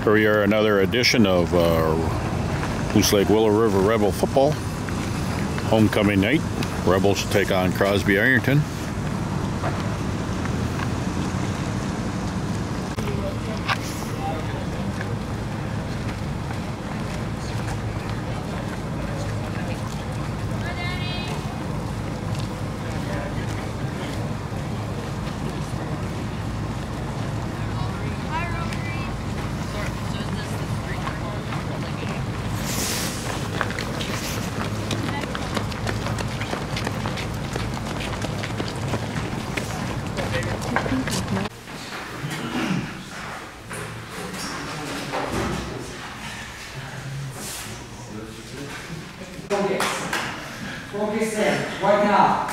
Here we are, another edition of Moose Lake Willow River Rebel football. Homecoming night. Rebels take on Crosby Ironton. Focus in, right now.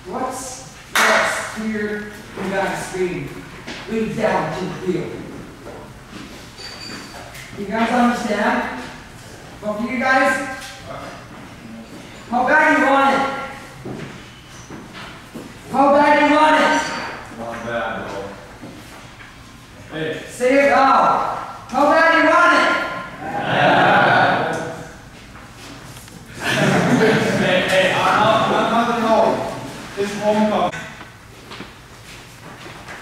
What's clear and back speed? Lead down to the field. You guys understand? Well, for you guys, how bad you want it? How bad you want it? Not bad, bro. Hey. Say it loud. How bad you want it? Hey, I'm not know. This is homecoming.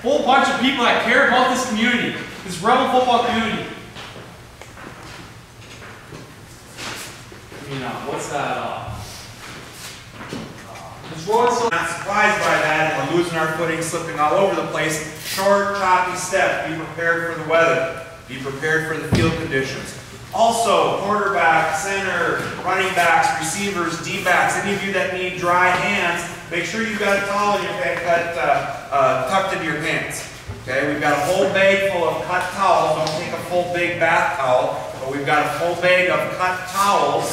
Whole bunch of people that care about this community, this rebel football community. You know, what's that? This road's so not surprised by that, and we're losing our footing, slipping all over the place. Short, choppy step. Be prepared for the weather. Be prepared for the field conditions. Also, quarterback, center, running backs, receivers, D-backs, any of you that need dry hands, make sure you've got a towel in your pants, tucked into your pants. Okay, we've got a whole bag full of cut towels. Don't take a full big bath towel, but we've got a full bag of cut towels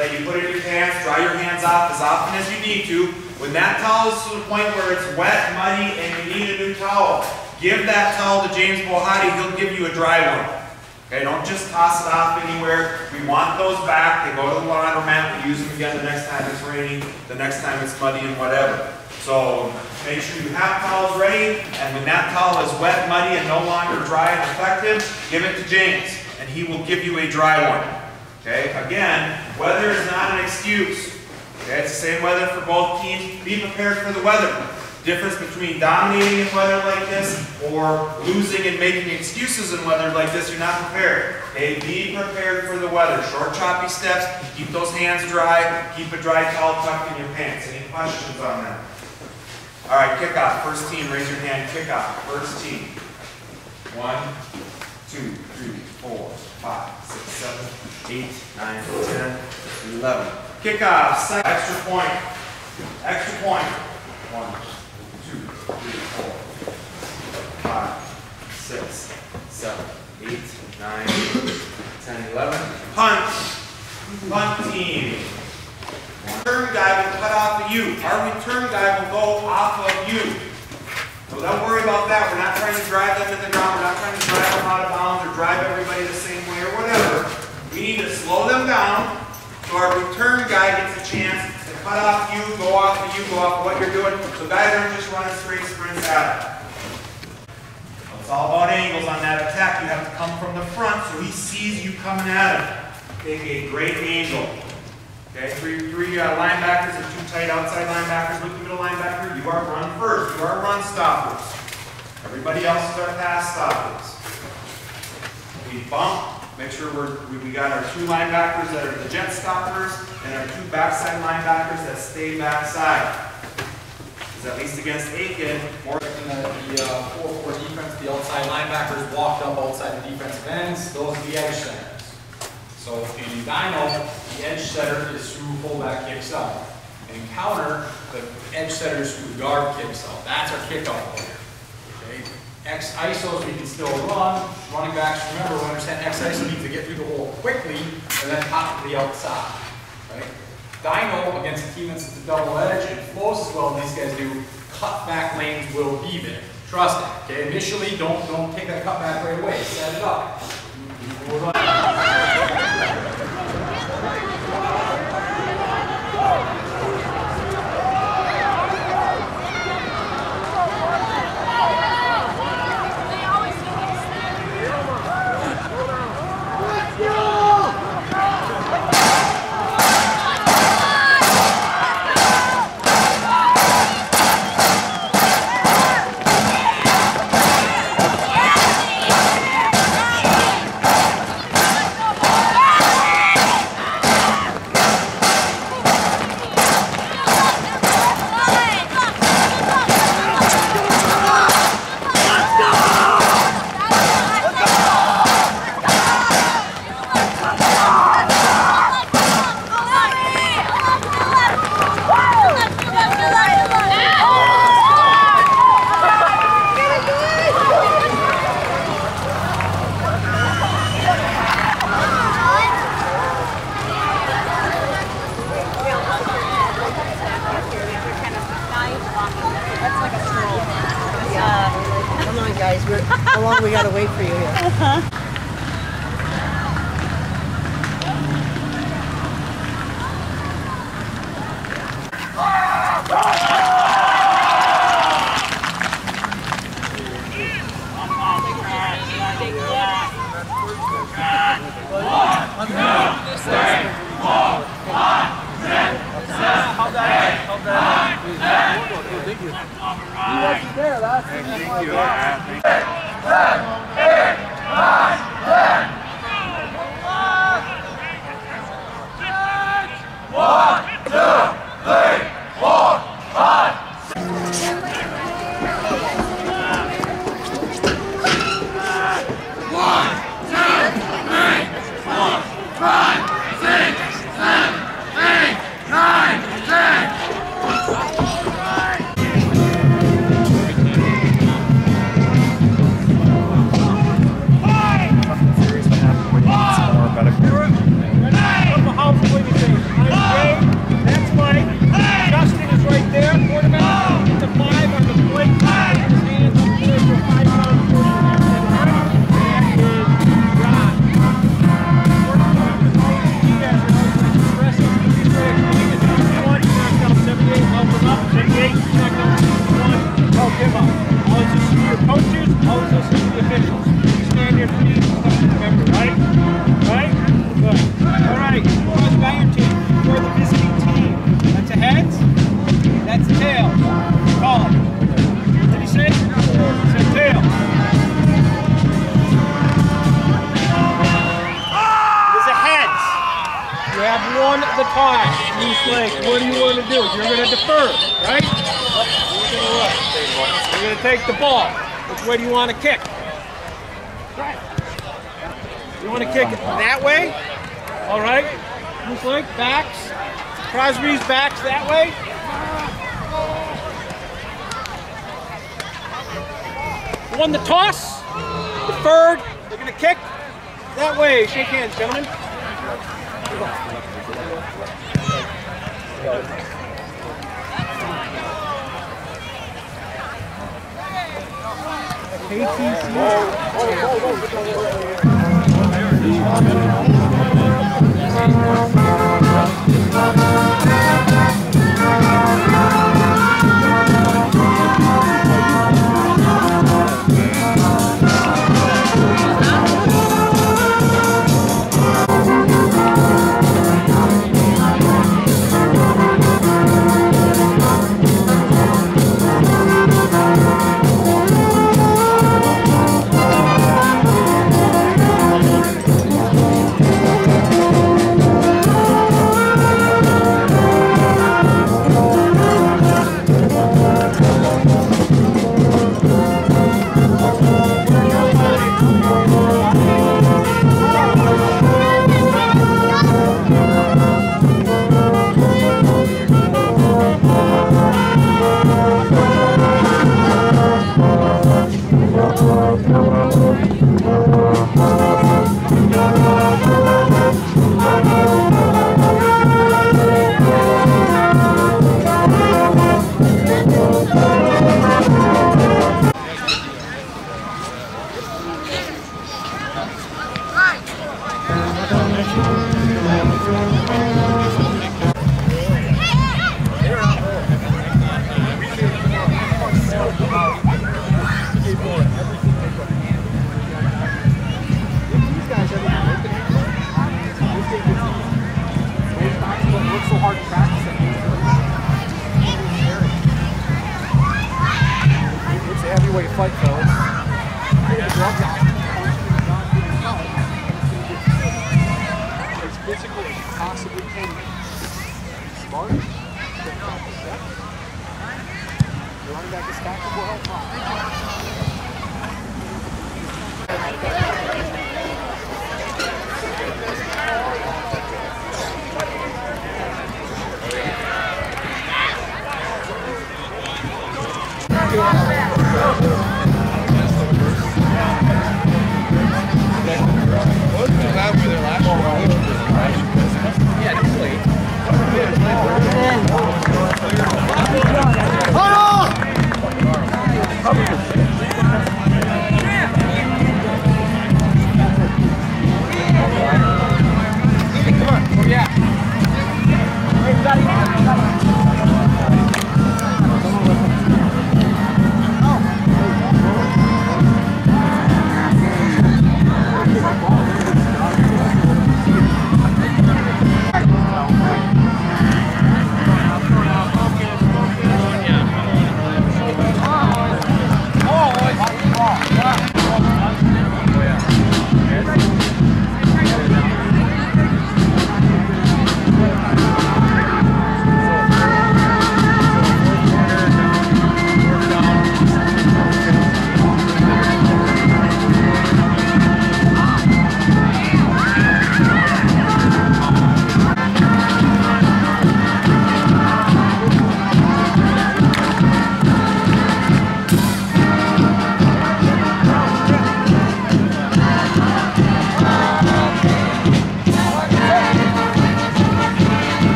that you put in your pants, dry your hands off as often as you need to. When that towel is to the point where it's wet, muddy, and you need a new towel, give that towel to James Bohati. He'll give you a dry one. Okay, don't just toss it off anywhere. We want those back. They go to the laundromat. We use them again the next time it's raining, the next time it's muddy and whatever. So make sure you have towels ready, and when that towel is wet, muddy, and no longer dry and effective, give it to James, and he will give you a dry one. Okay, again, weather is not an excuse. Okay, it's the same weather for both teams. Be prepared for the weather. Difference between dominating in weather like this or losing and making excuses in weather like this, you're not prepared. Okay, be prepared for the weather. Short, choppy steps, keep those hands dry, keep a dry towel tucked in your pants. Any questions on that? All right, kickoff. First team, raise your hand. Kickoff. First team. 1, 2, 3, 4, 5, 6, 7, 8, 9, 10, 11. Kickoff. Second. Extra point. Extra point. 1, 2, 3, 4, 5, 6, 7, 8, 9, 10, 11. Punt. Punt team. Return guy will cut off of you. Our return guy will go off of you. So don't worry about that. We're not trying to drive them in the ground. We're not trying to drive them out of bounds or drive everybody the same way or whatever. We need to slow them down so our return guy gets a chance to cut off you, go off of you, go off of what you're doing. So guys aren't just running straight sprints at it. It's all about angles on that attack. You have to come from the front so he sees you coming at him. Take a great angle. Okay, three linebackers and 2 tight outside linebackers with the middle linebacker. You are run first. You are run stoppers. Everybody else is our pass stoppers. We bump. Make sure we got our 2 linebackers that are the jet stoppers and our 2 backside linebackers that stay backside. Because at least against Aiken, more the 4-4 defense, the outside linebackers walked up outside the defensive ends. Those are the edge setters. So in Dino, the edge setter is who fullback kicks out. And in counter, the edge setter is who guard kicks out. That's our kickoff player. Okay. X ISOs we can still run. Running backs, remember, we understand X ISO needs to get through the hole quickly and then pop to the outside. Right? Dino against a team that's at the double edge and flows as well as these guys do, cutback lanes will be there. Trust it. Okay. Initially, don't take that cutback right away. Set it up. guys. How long we gotta wait for you here? What do you want to do? You're going to defer, right? You're going to what? You're going to take the ball. Which way do you want to kick? Right. You want to kick it that way? All right. Loose leg, backs. Crosby's backs that way. Won the toss. Deferred. They're going to kick that way. Shake hands, gentlemen.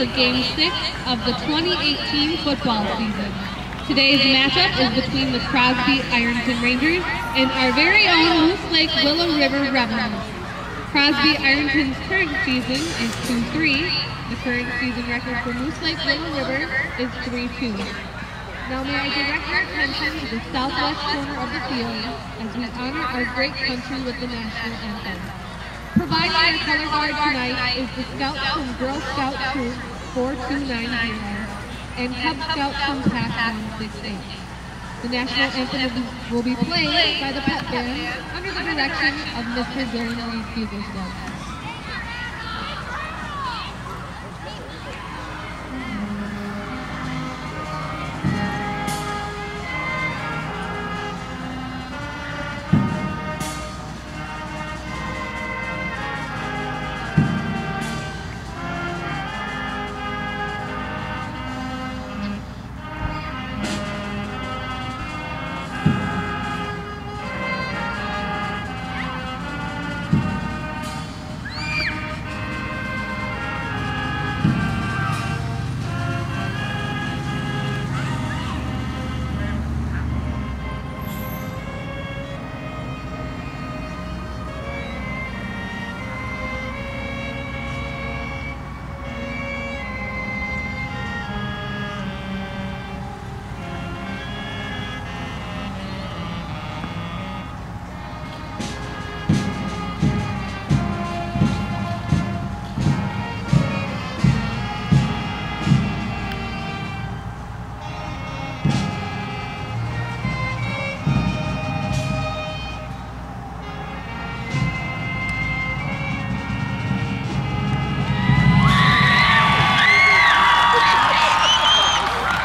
of Game 6 of the 2018 football season. Today's matchup is between the Crosby Ironton Rangers and our very own Moose Lake Willow River Rebels. Crosby Ironton's current season is 2-3. The current season record for Moose Lake Willow River is 3-2. Now may I direct your attention to the southwest corner of the field as we honor our great country with the national anthem. Providing our color guard tonight is the Scouts from Girl Scout Troop 4290 and Cub Scouts from Pack 168. The national anthem will be played by the pep band under the direction of Mr. Dylan Reed Fugelsdale.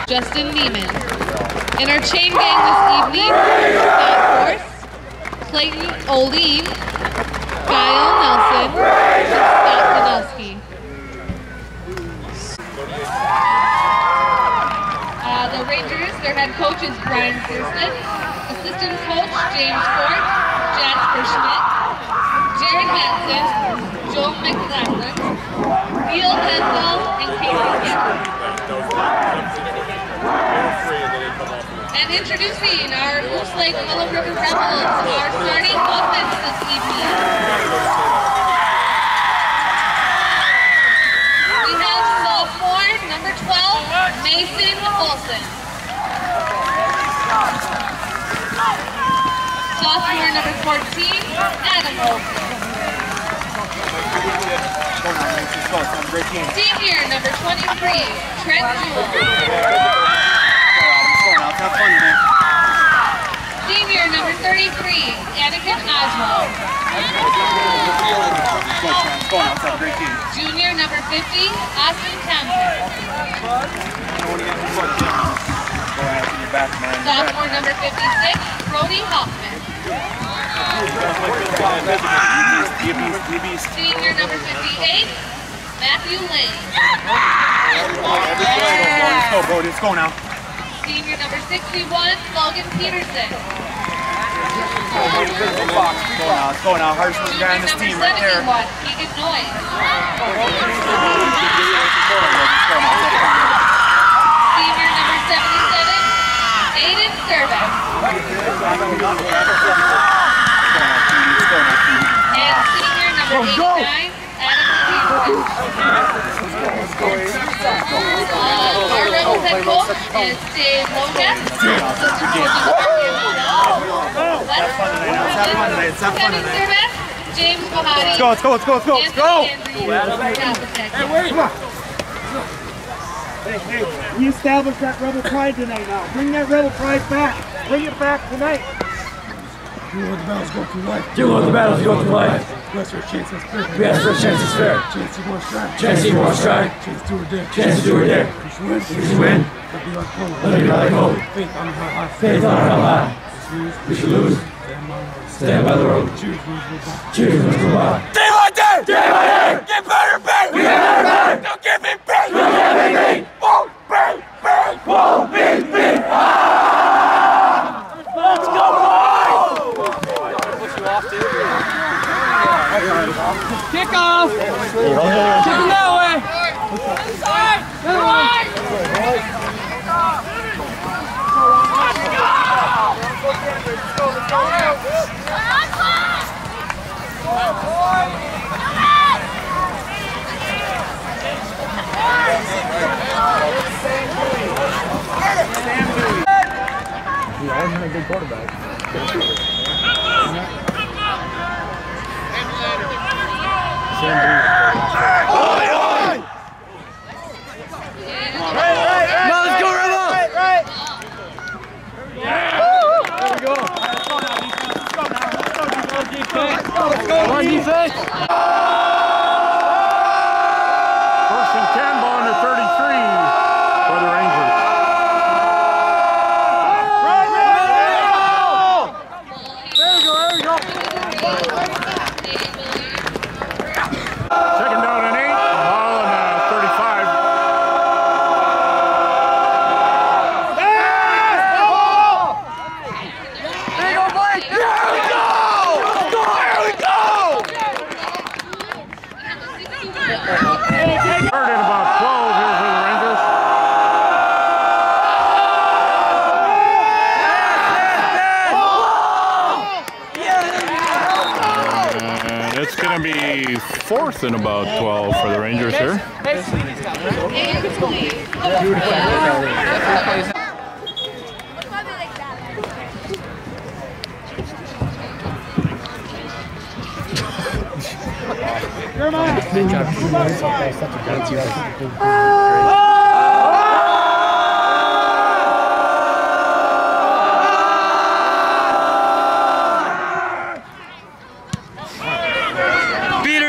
Justin Neiman. In our chain gang this evening, Scott Force, Clayton Oline, Kyle Nelson, and Scott Danowski. The Rangers, their head coach is Brian Pearson, assistant coach James Ford, Jasper Schmidt, Jared Manson, Joe McLaughlin, Neil Hensel, and Casey Campbell. And introducing our Moose Lake Willow River Rebels, our starting offense this evening. We have sophomore, number 12, Mason Olson. Sophomore, number 14, Adam Olson. Senior, number 23, Trent Jewell. Senior, number 33, Anakin Oswald. Junior, number 50, Austin Thompson. Sophomore, number 56, Brody Hoffman. Senior, number 58, Matthew Lane. Let's go, Brody. Let's go now. Senior number 61, Logan Peterson. Let's go now. Hardest working guy on this team right there. Keegan Noyes. Senior number 77, Aiden Service. And senior number 89, Adam Peterson. Our Rebels head coach is Dave Logan. James Bahati. Let's go. Let's go. Hey, wait. Come on. Hey, we established that Rebel pride tonight now. Bring that Rebel pride back. Bring it back tonight. Do what the battles go through life. Do what the battles go through life. We ask for a chance that's fair. We ask for a chance that's fair. Chance to go on strike. Chance to go on strike. Chance to do or dare. Chance to do or dare. We should win. We should win. Let it be like hope. Let it be like hope. Faith on our high. Faith on our high. We should lose. Stand by the road. Cheers. Cheers. Let's go by. Day by day. Day by day. Get better, baby. We get better, baby. Don't give me beat. Don't give me beat. Won't be beat. Won't be beat. Let's go, boys. Kick off! Kicking that way! Inside! quarterback. Let's go, Rebel! Come on, defense! First and 10, ball under 33 for the Rangers. Second down and 8, ball on 35. Third and about 12 here for the Rangers. And it's going to be fourth and about 12 for the Rangers here.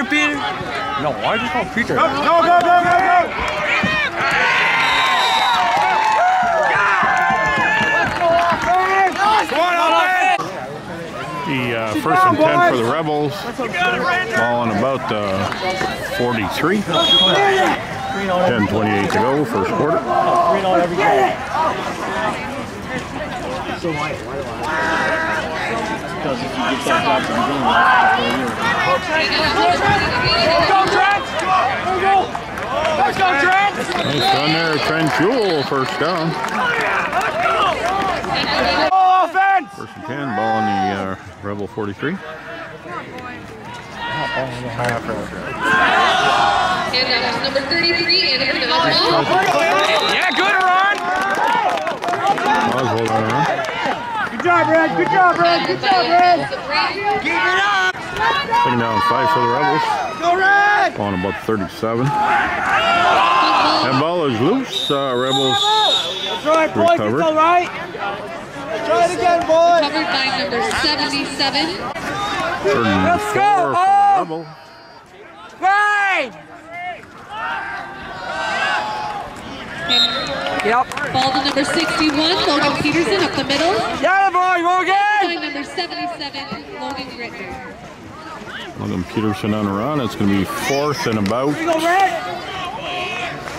Peter! No, why did you call Peter? Go! The first and 10 for the Rebels. Ball on about 43. 10:28 to go, first quarter. Nice run there, Trent Jewell, first down. First and 10, ball on the Rebel 43. Handoff number 33, Anderson. Yeah, good run! Oswald on a run. Good job, Red! Good job, Red! Keep it up! Second down 5 for the Rebels. Go Red! Ball on about 37. That ball is loose. Rebels That's right, boys, recovered. it's all right. Try it again, boys. Covered by number 77. Third and Let's 4 go, for the Rebel. Right! Yep. Ball to number 61, Logan Peterson up the middle. Yeah, boy, go By again! number 77, Logan Grittner. Logan Peterson on a run. It's going to be fourth and about Here we go, Red!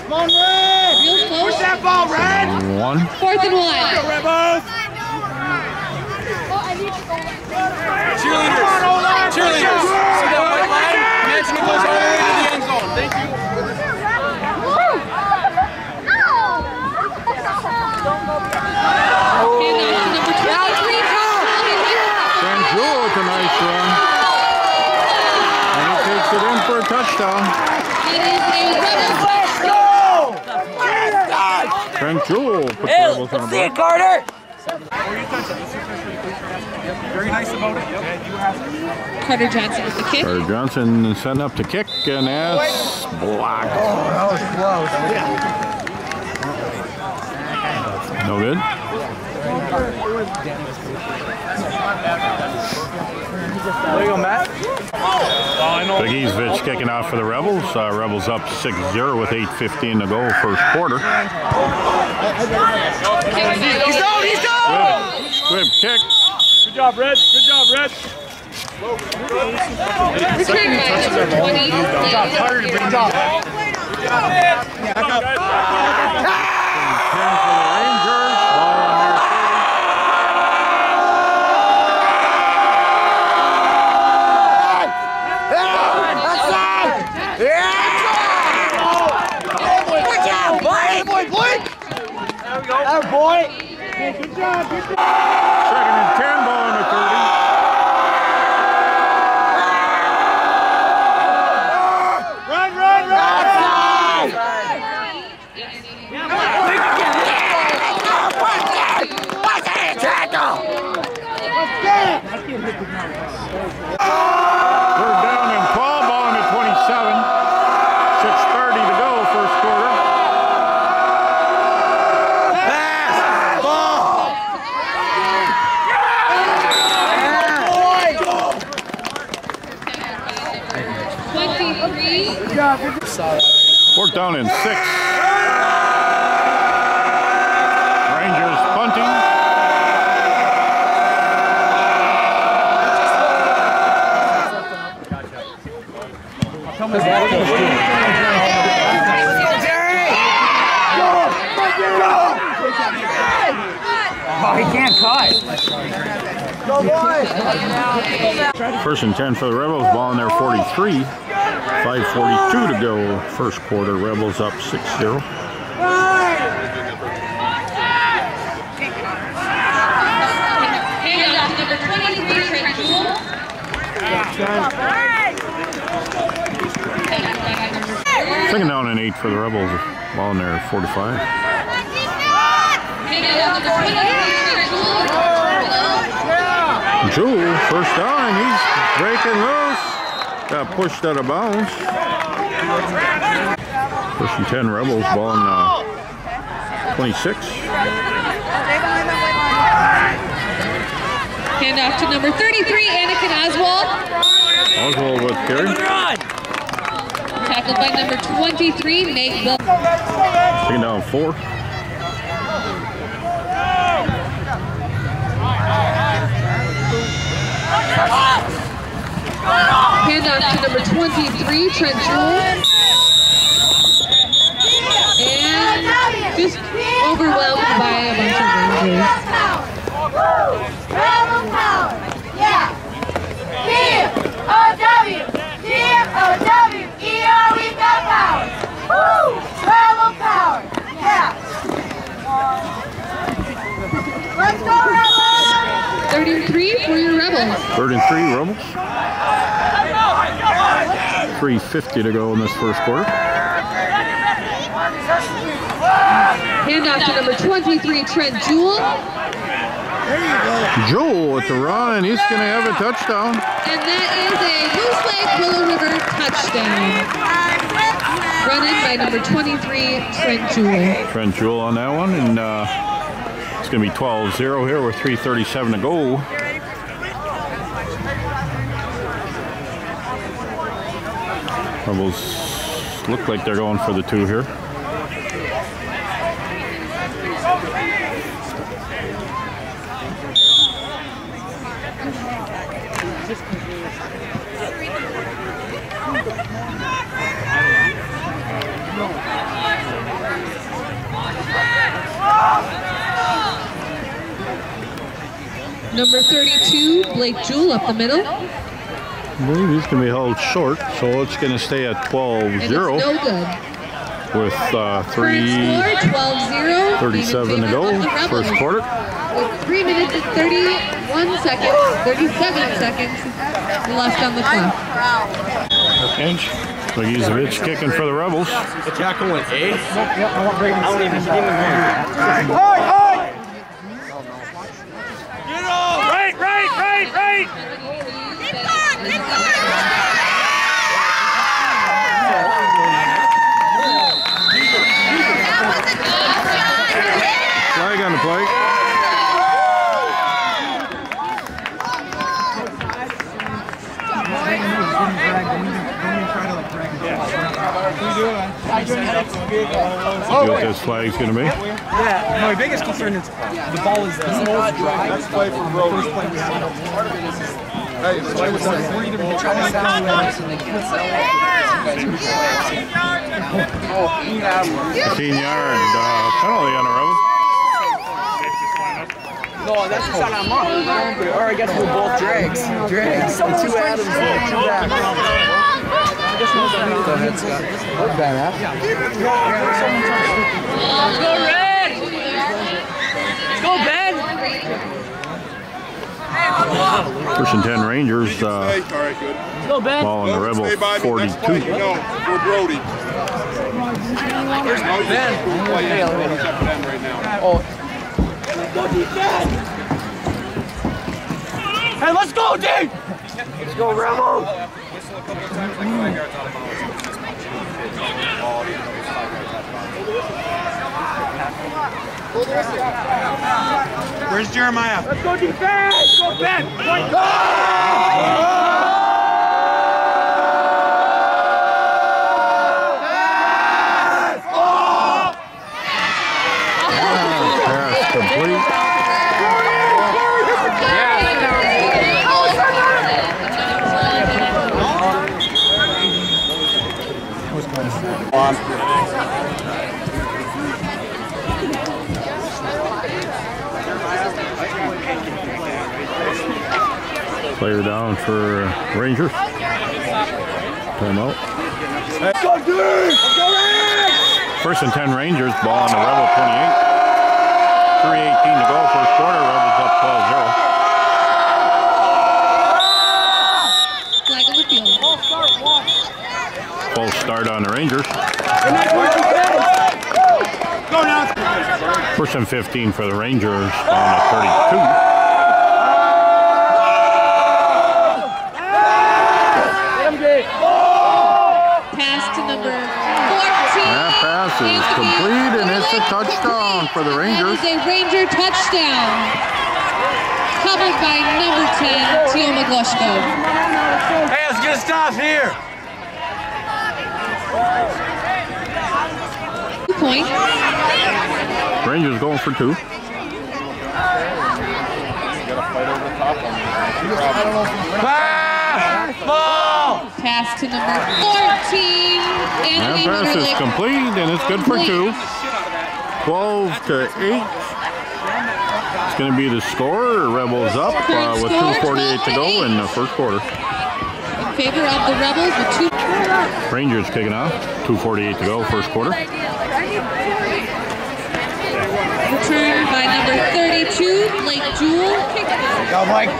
Come on, Red! Real close. Push that ball, Red! 1. 4th and 1. Rebels! Cheerleaders! Cheerleaders! See that white line? Imagine it goes all the way to the end zone. Thank you. Handoff to number 23. Trent Jewell with a nice run. And he takes it in for a touchdown. It is a Rebels. Trent Jewell puts the Rebels on the board. Carter! Very nice about it. Carter Johnson with the kick. Carter Johnson setting up to kick, and that's blocked. That was close. No good. There you go, Matt. Big Easevich kicking off for the Rebels. Rebels up 6-0 with 8:15 to go, first quarter. He's down! Squib kick. Good job, Red! Good job, Red! Returned by number 20. Good job! Boy! Good job! Good job! Second and 10, ball on the 30. Run! Tackle! Fourth down and 6. Rangers punting. Oh, he can't cut. Go, boys. First and 10 for the Rebels. Ball in there 43. 5:42 to go. First quarter. Rebels up 6-0. Number 23, Trent Jewell. Second down and 8 for the Rebels. Ball in there 45. Jewell, first down, he's breaking loose. Got pushed out of bounds. First and 10 Rebels, ball in 26. Handoff to number 33, Anakin Oswald. Oswald with carry. Tackled by number 23, Nate Bill. Second down 4. Handoff to number 23, Trent Jewell. And just overwhelmed by a bunch of Rangers. Rebel power! Yeah! P-O-W! P-O-W-E-R, we've got power! Woo! Rebel power! Yeah! Let's go, Rebels! 33 for your Rebels. 33 Rebels. 3:50 to go in this first quarter. Handoff to number 23, Trent Jewell. Jewell with the run, and he's going to have a touchdown. And that is a Moose Lake Willow River touchdown. Run in by number 23, Trent Jewell. Trent Jewell on that one, and it's going to be 12-0 here with 3:37 to go. Rebels look like they're going for the 2 here. Number 32, Blake Jewell up the middle. I believe he's going to be held short, so it's going to stay at 12-0. And it's no good. With 3:37 to go, first quarter. With 3 minutes and 37 seconds left on the clock. Inch. Lagizovich kicking for the Rebels. The tackle went A. I want breaking. I don't even see him Right! Flag on the play. See what this flag's going to be. Yeah, my biggest concern is the ball is so dry. Let's play for Brody. First play we had. Hey, so I was like, we're either going to try to sound and they can't sound. 15-yard penalty on the Rebels. No, that's not on mark. Or I guess we're both drags. Drags. The 2 Adams and 2 backs. Let's go, Red! Let's go, Ben! First and 10 Rangers. Go, Ben! Ball on the Rebel 42. We're Brody. Ben! Oh. Hey, let's go, D! Let's go, Rebel! Where's Jeremiah? Let's go, defense! Go, Ben! Go! complete. Player down for Rangers. Timeout. First and 10 Rangers, ball on the Rebel 28. 3:18 to go, first quarter. Rebels up 12-0. Flag on the field. False start on the Rangers. First and 15 for the Rangers, ball on the 32. Pass to number 14. That pass is complete, and it's a touchdown for the Rangers. That is a Ranger touchdown. Covered by number 10, Tio Magloshko. Hey, let's get a stop here. 2 points. Rangers going for 2. Pass to number 14. That pass is complete, and it's good for 2. 12-8. It's going to be the score. Rebels up with 2:48 to go in the first quarter. In favor of the Rebels with 2. Rangers kicking off. 2:48 to go, first quarter. Return by number 32, Blake Jewell. Go, Mike.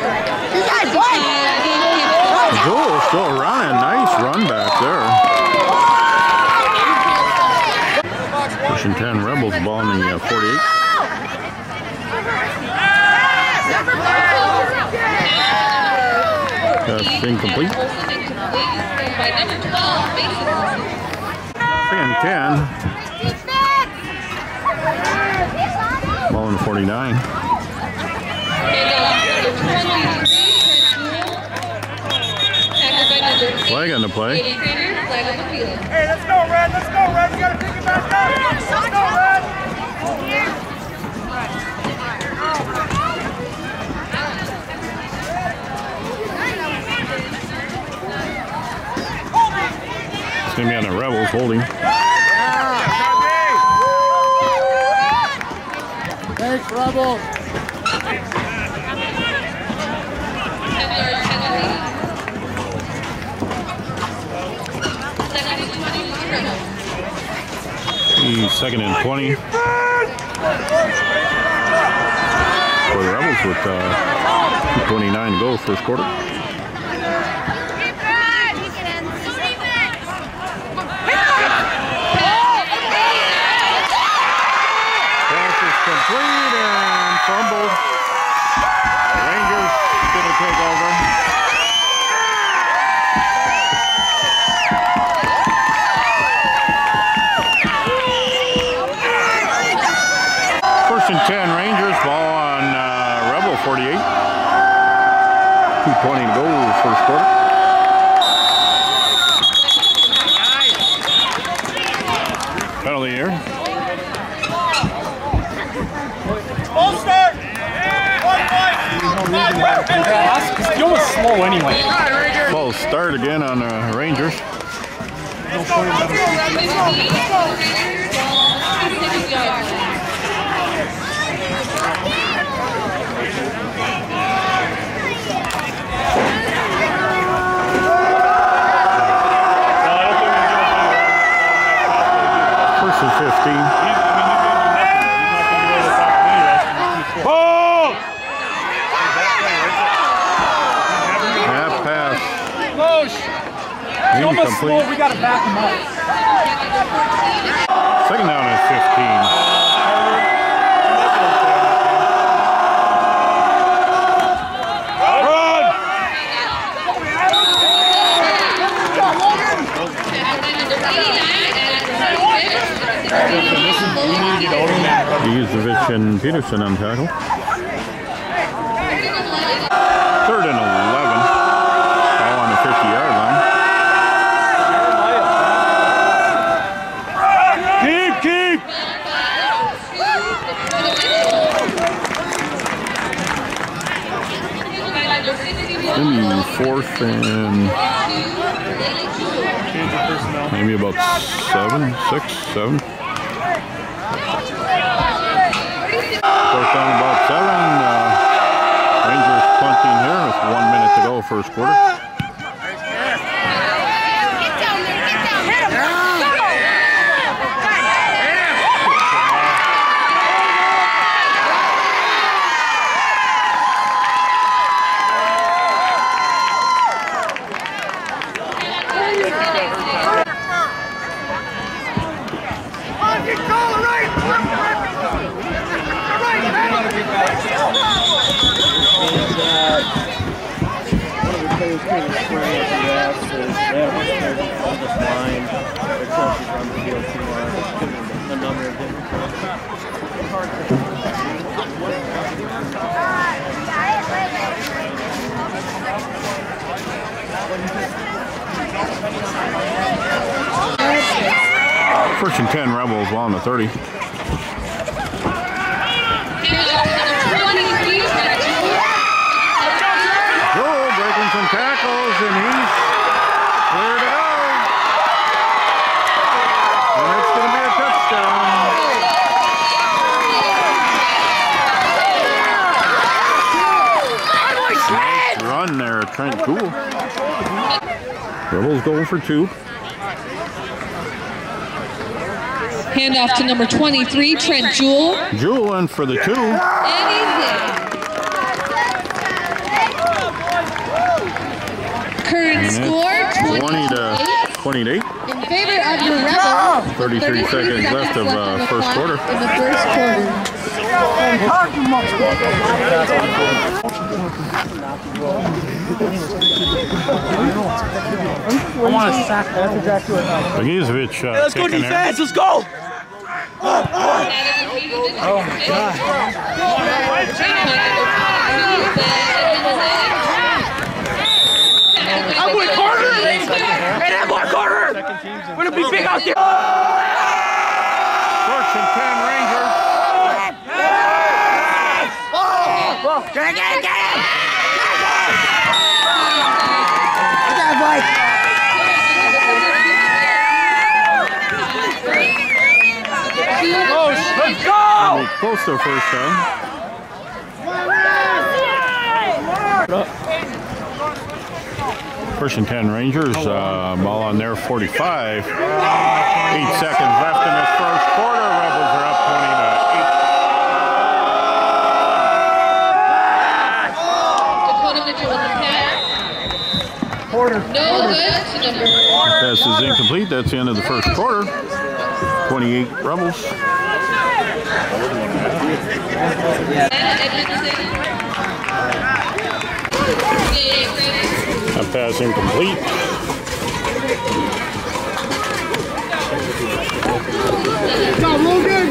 Jewell still running. Nice run back there. First and 10 Rebels, ball in the 48. That's incomplete. By number 12, Mason. Second and 10. Ball in the 49. Flag on the play. Hey, let's go, Red. Let's go, Red. You gotta pick it back up. Let's go, Red. It's going to be on the Rebels holding. Thanks, Rebels. Second and 20 for the Rebels with 2:29 to go, first quarter. Pass is complete and fumbled. Rangers going to take over. First and 10 Rangers, ball on Rebel 48. 2:20 to go, first quarter. Penalty here. Full start. He's almost slow anyway. False start again on the Rangers. First and 15. Ball! Half pass. He's almost slow. We gotta back him up. Second down at 15. Yuzevich and Peterson on tackle. Third and 11. All on the 50-yard line. Keep! Maybe fourth and maybe about 7, 6, 7. Fourth down about 7. Rangers punting here with 1 minute to go, first quarter. First and 10 Rebels on the 30. Joe breaking some tackles and he's clear to go. And it's going to be a touchdown. Nice run there, Trent Cool. Rebels going for 2. Handoff to number 23, Trent Jewell. Jewell in for the 2. And he's in. Current score, 20 to 28. In favor of your Rebels. 33 seconds left of first quarter. In the first quarter. I want to sack that. That's exactly what I want. Bagizovich Let's go defense, let's go! Oh my God. I'm with Carter! Hey, that boy Carter! We're gonna be big out there! First and 10 Rangers. Get it! Get that bike! Let's go! Close to first down. First and 10 Rangers, ball on their 45. 8 seconds left in this first quarter. Rebels are up 20 to 8. Dakota Mitchell with the pass. Porter. No good to number 4. Pass is incomplete. That's the end of the first quarter. 28 Rebels. That pass incomplete. Go, Logan!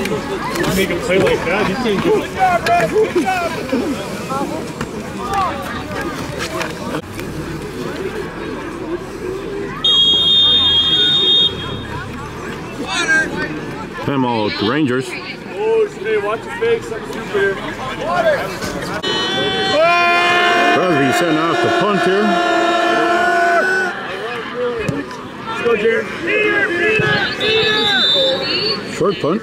You make him play like that, you can't do it. Good job, Timeout Rangers. Oh, hey, watch your face, something stupid. Crosby sent off the punt here. Let's go, Jared. Short punt.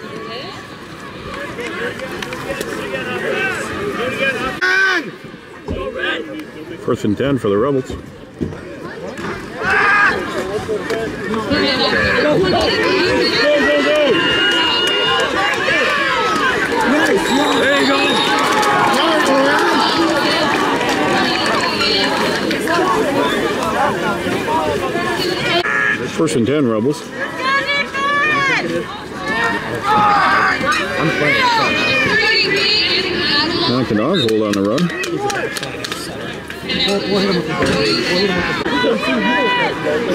First and 10 for the Rebels. There you go. First and 10 Rebels. Knocked Oswald on the run.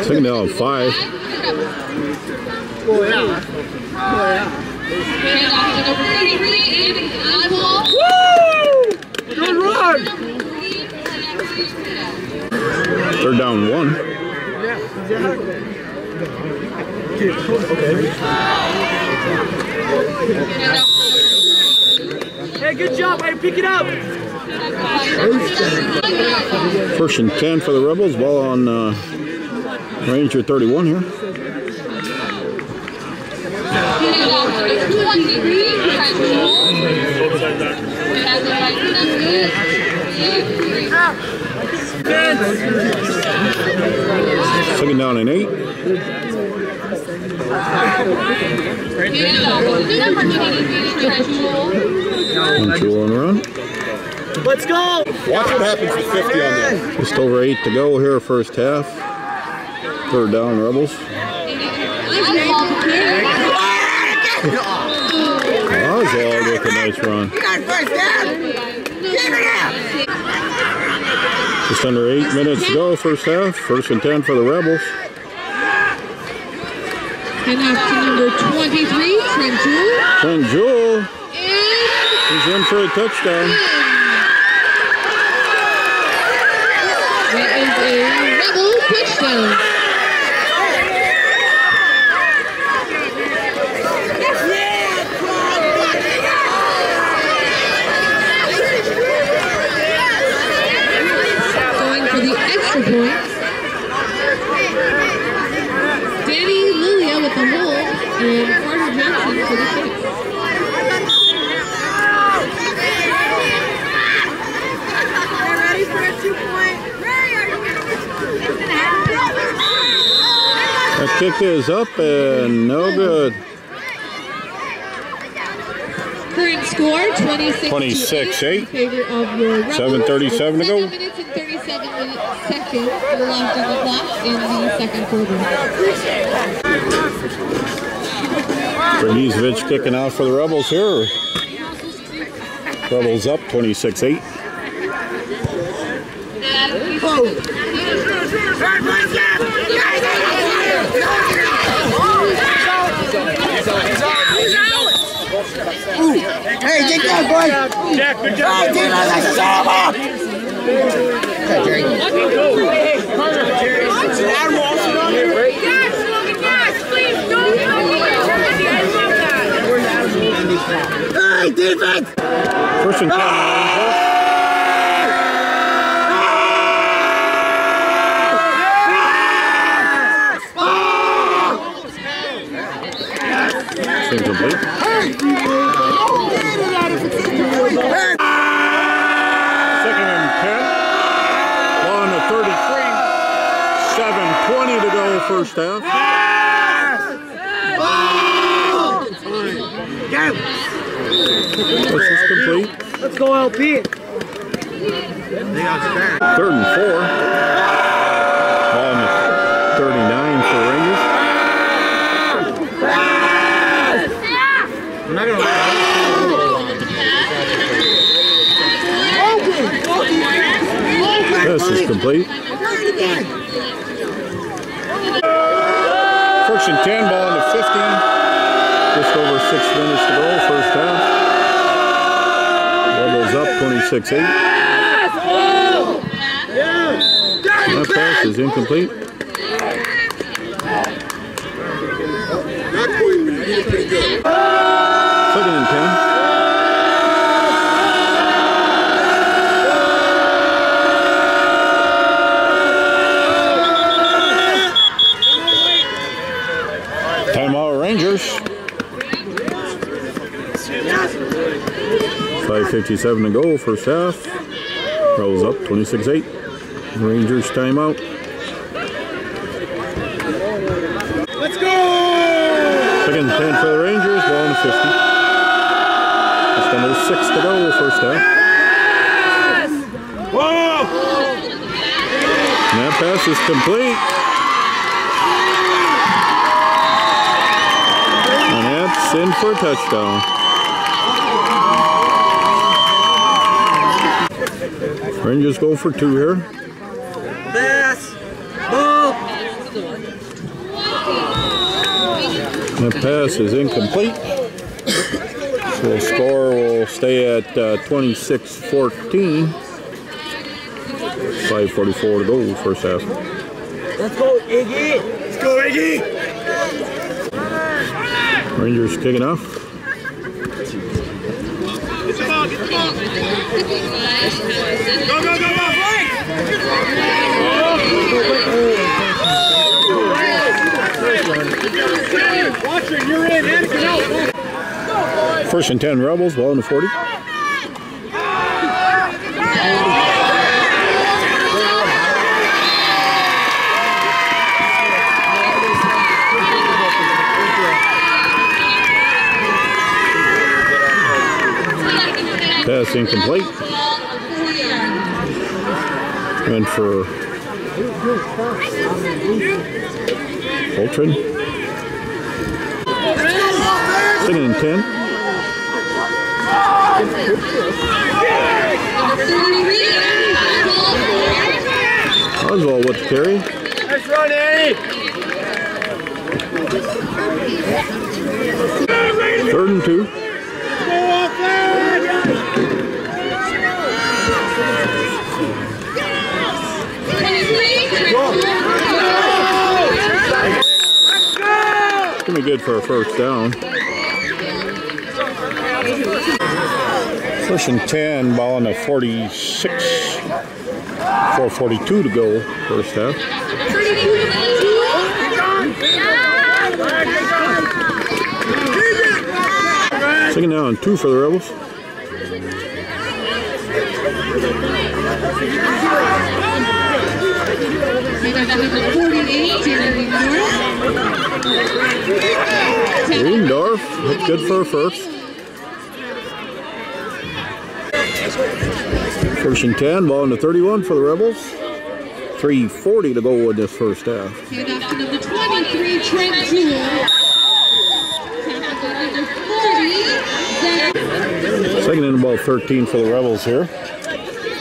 Second down 5. Oh, yeah. Woo! Good run! Third down 1. Hey, good job, man. Pick it up. First and 10 for the Rebels. Ball on Ranger 31 here. Second down and 8. Control on the run. Let's go! Watch what happens with 50 on there. Just over 8 to go here, first half. Third down, Rebels. Oswald with a nice run. Just under 8 minutes to go, first half. First and 10 for the Rebels. And off to number 23, Trent Jewell. Trent Jewell. He's in for a touchdown. That is a Rebel touchdown. Going for the extra point. Danny Lilia with the hold and Carter Johnson for the kick. That kick is up and no good. Current score 26-8 in favor of your Rebels. 7:37 to go. 7 minutes and 37 seconds left on the clock in the second quarter. Bernicevic kicking out for the Rebels here. Rebels up 26-8. Hey, get that, boy! Jack, good job. Hey, get that, Jerry. Hey, defense! First and 10. Incomplete. Second and 10. Ball on the 33. 7:20 to go, first half. This is complete. Let's go, LP. Third and 4. Ball on the 39 for Rangers. I'm not gonna lie. This is complete. First and 10, ball on the 15. Just over 6 minutes to go, first half. Rebels up 26-8. That pass is incomplete. Second and 10. Timeout Rangers. 5:57 to go, first half. Rolls up 26-8. Rangers timeout. Let's go! Second and 10 for the Rangers, ball on the 50. Just under 6 to go, first half. Whoa! And that pass is complete. And that's in for a touchdown. Rangers go for 2 here. Pass. Ball. That pass is incomplete. So the score will stay at 26-14. 5:44 to go, first half. Let's go, Iggy. Let's go, Iggy! Rangers kicking off. It's about Watch it, you're in, Anakin out. 1st and 10 Rebels, ball in the 40. Pass incomplete. Went for Ultron. 2nd and 10. Oswald with the carry. Nice run, Annie. 3rd and 2. It's gonna be good for a 1st down. 1st and 10, ball on the 46. 4:42 to go, 1st half. Second down and 2 for the Rebels. Reendorf, that's good for a 1st. 1st and 10, ball in the 31 for the Rebels. 3:40 to go in this 1st half. Hand off to number 23, Trent Jewell. Second and about 13 for the Rebels here.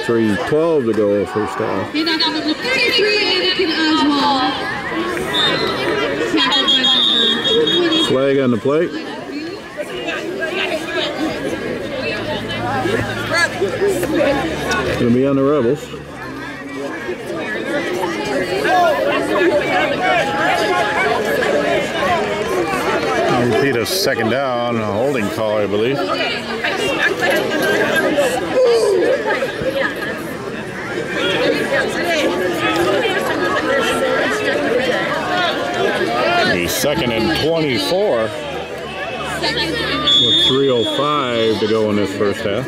3:12 to go 1st half. Hand off to number 33, Anakin Oswald. Tackled by number 20. Flag on the play. It's going to be on the Rebels. Repeat a 2nd down, a holding call, I believe. The 2nd and 24 with 3:05 to go in this 1st half.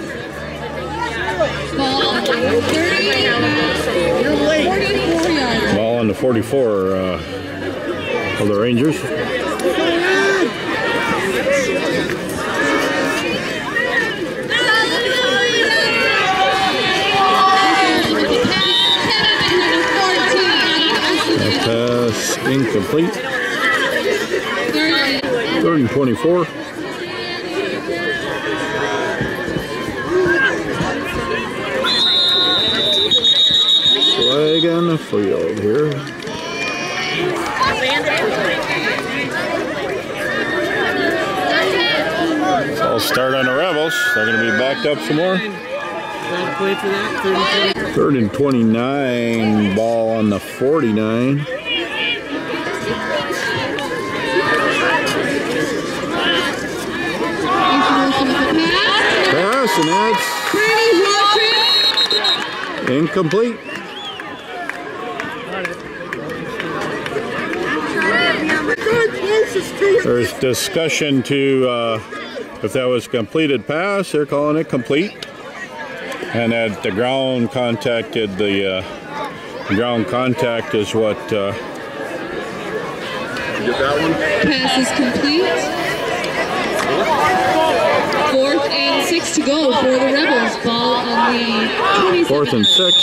Ball on the 44 of the Rangers. Pass incomplete. 3rd and 24. Flag on the field here. So I'll start on the Rebels. They're going to be backed up some more. 3rd and 29, ball on the 49. Pass, and that's incomplete. There's discussion to if that was a completed pass. They're calling it complete, and that the ground contacted the ground contact is what. Get that one. Pass is complete. 4th and 6 to go for the Rebels. Ball on the 27. 4th and 6.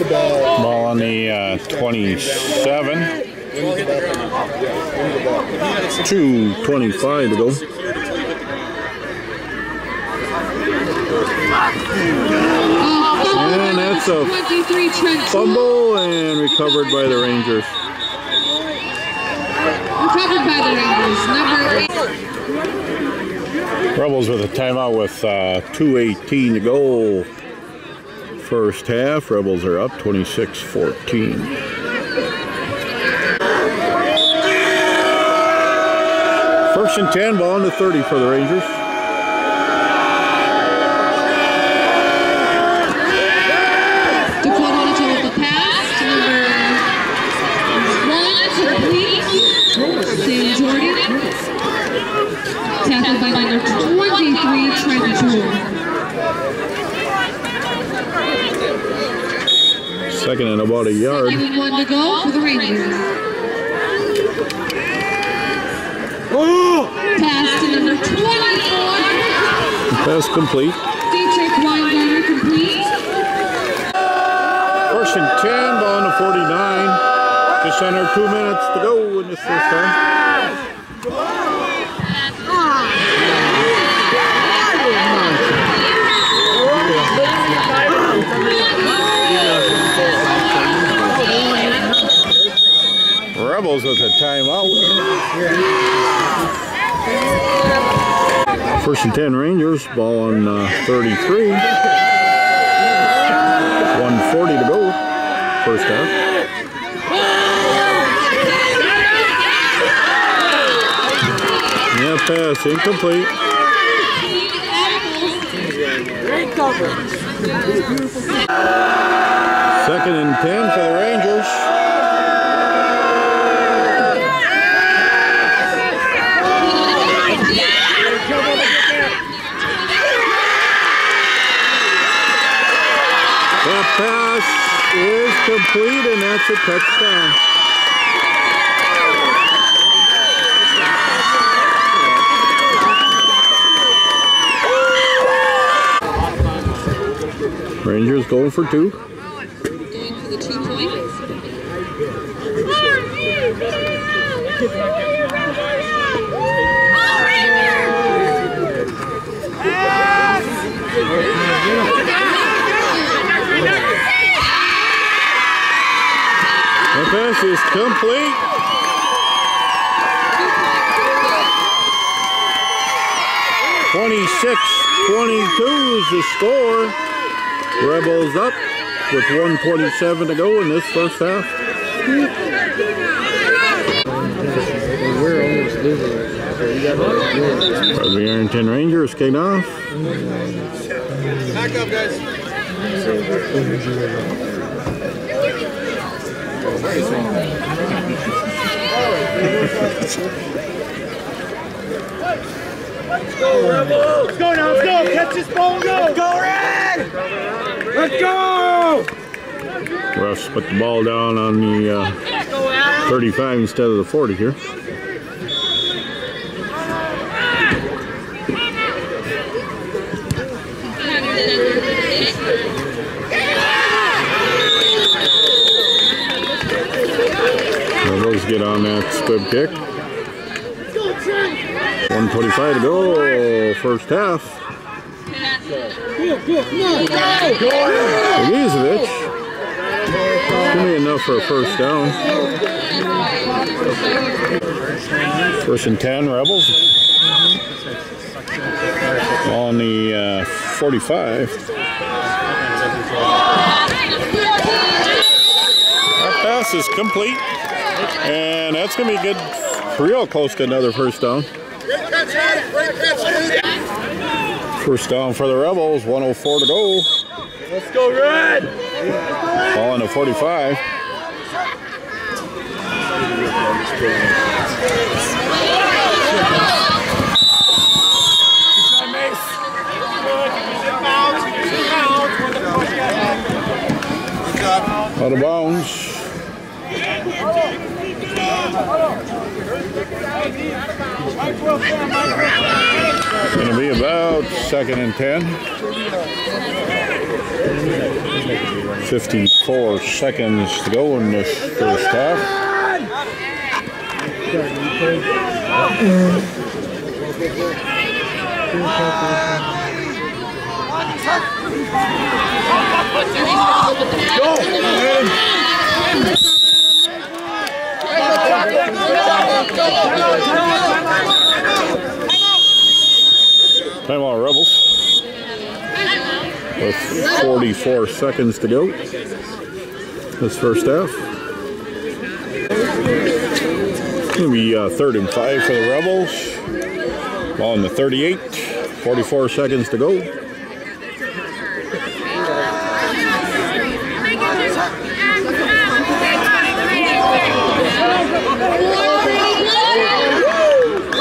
Ball on the 27. 2:25 to go. And that's a fumble and recovered by the Rangers. Recovered by the Rangers. Number 8. Rebels with a timeout with 2:18 to go. 1st half. Rebels are up 26-14. First and 10, ball on the 30 for the Rangers. Tackled by number 23, Trent Jewell. Second and about a yard. Second and 1 to go for the Rangers. Pass to number 24. Pass complete. Dietrich Weingarter complete. First and 10, ball on the 49. Just under 2 minutes to go in this first half. Rebels with a timeout. First and 10 Rangers, ball on 33. 1:40 to go, first half. Yeah, pass incomplete. Great coverage. Second and 10 for the Rangers. That pass is complete, and that's a touchdown. Rangers going for 2. Going for the 2 points. The pass is complete. (26-22) is the score. Rebels up with 1:27 to go in this first half. We're almost losing it. The Ironton Rangers kicked off. Back up, guys. Let's go, Rebels! Let's go now, let's go! Catch this ball and go! Let's go, Red! Let's go! Refs put the ball down on the 35 instead of the 40 here. Rebels get on that squib kick. 1:25 to go, first half. Elizabeth, give me enough for a first down. First and 10, Rebels. On the 45. That pass is complete. And that's going to be good, real close to another first down. First down for the Rebels, 1:04 to go. Let's go, Red! Ball on the 45. Out of bounds. It's going to be about 2nd and 10. 54 seconds to go in this first half. Go! Timeout, Rebels. With 44 seconds to go. This first half. It'll be 3rd and 5 for the Rebels. Ball on the 38. 44 seconds to go.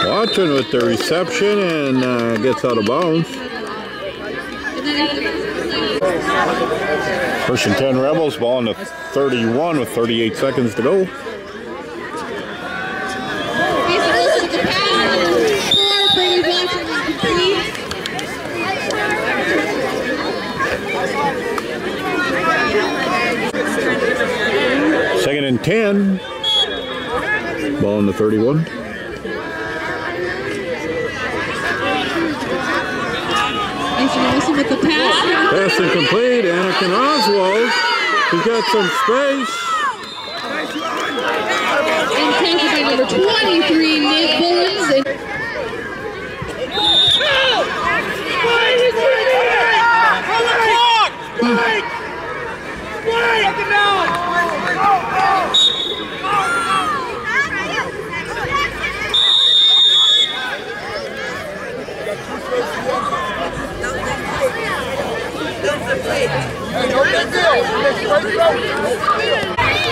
Watching with the reception and gets out of bounds. 1st and 10 Rebels, ball on the 31 with 38 seconds to go. Second and 10, ball on the 31. With the pass. Pass incomplete. Anakin Oswald. He's got some space. And taken by number 23, Nick Bullens.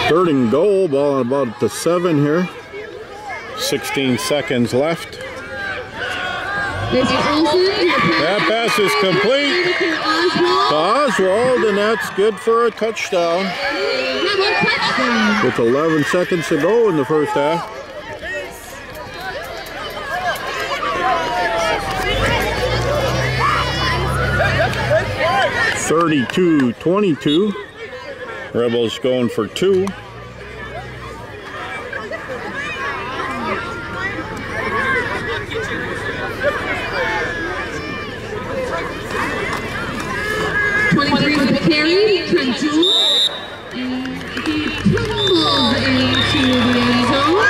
Third and goal, ball on about the 7 here. 16 seconds left. That pass is complete to Oswald, and that's good for a touchdown. With 11 seconds to go in the first half. (32-22). Rebels going for 2. Carry, turn 2, and he tumbles into the end zone.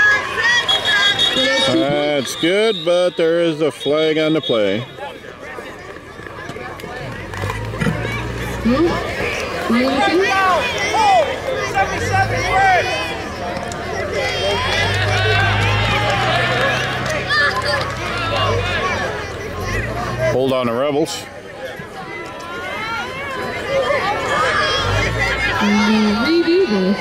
That's good, but there is a flag on the play. Hold on the Rebels. Redo this.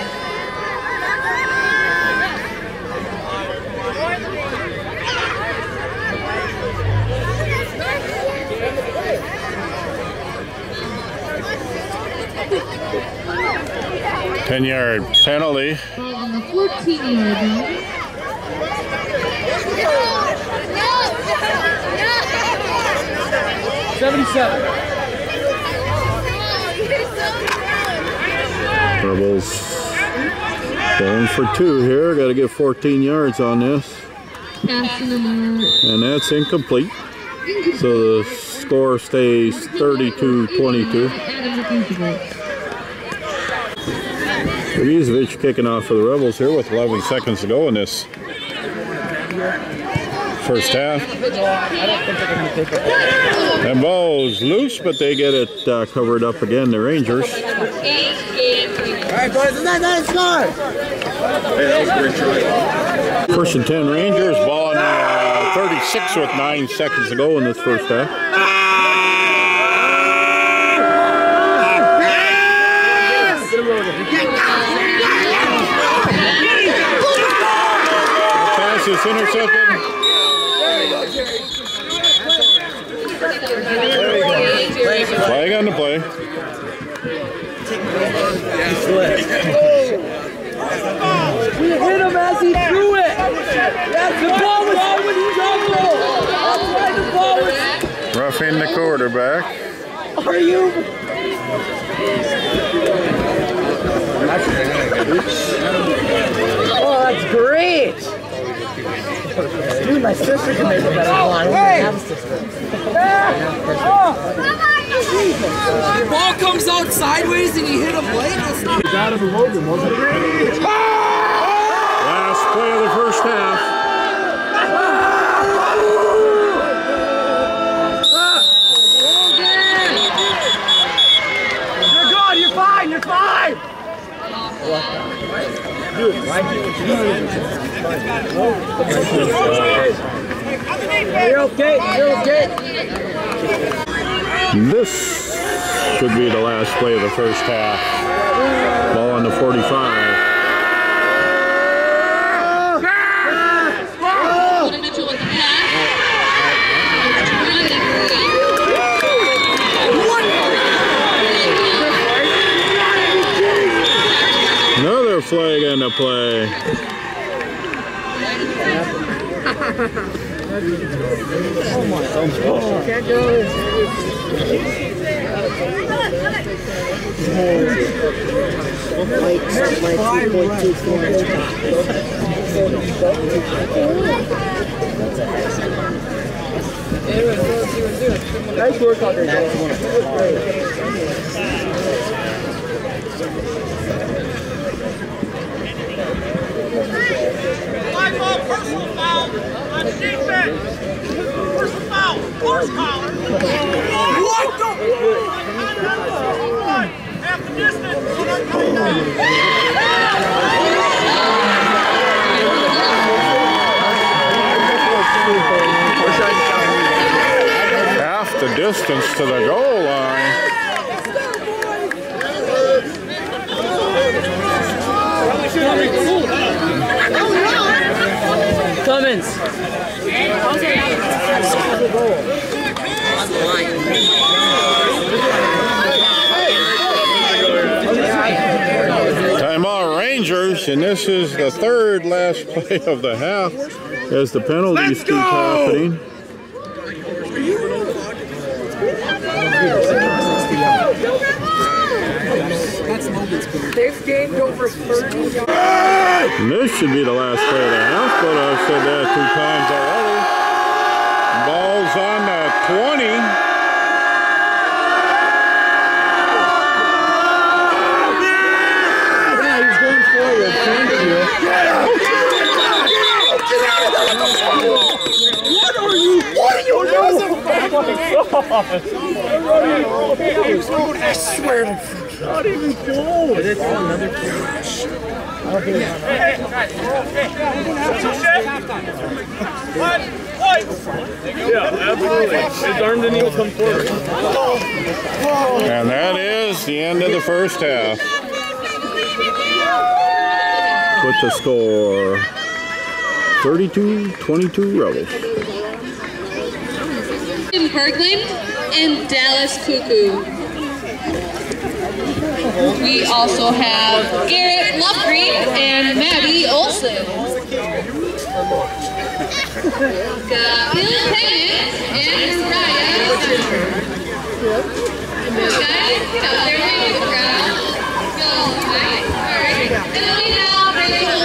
Ten-yard penalty. On the 14-yard line. Rebels going for 2 here. Got to get 14 yards on this. And that's incomplete. So the score stays 32-22. Revizovich kicking off for the Rebels here with 11 seconds to go in this first half. And ball's loose, but they get it covered up again, the Rangers. All right, boys, let's go. 1st and 10 Rangers, ball on the 36 with 9 seconds to go in this first half. Pass is intercepted. Flag on the play. We hit him as he threw it. That's the ball was out when he jumped. That's why the ball was. Roughing the quarterback. Are you? Oh, that's great. Dude, my sister can make a better one. I don't have a sister. The ball comes out sideways and you hit him late. That's not. Out of the Logan, wasn't it? Last play of the first half. You're good. You're fine. You're fine. Dude, why can't you do it? You're okay. You're okay. This should be the last play of the first half. Ball on the 45. Another flag on the play. Oh my God. Can't do it. Like 2.24 Nice work on there. Personal foul on defense. Personal foul. Horse collar. What the? Half the distance. Half the distance to the goal line. Cummins. Timeout Rangers, and this is the third last play of the half as the penalties keep happening. This game's over 30 yards. And this should be the last play of the half, but I've said that 2 times already. Ball's on the 20. Yeah, he's going forward. Thank you. What are you doing? I swear to not even close. It's another crash. Yeah, absolutely. His arm didn't even come forward. And that is the end of the first half. With the score 32-22 Rebels. Berglund and Dallas Cuckoo. We also have Garrett Luffrey and Maddie Olson. Got Bill Payne and Mariah. Guys, get out there, read the crowd. Go, right? Alright. And then we have Rachel.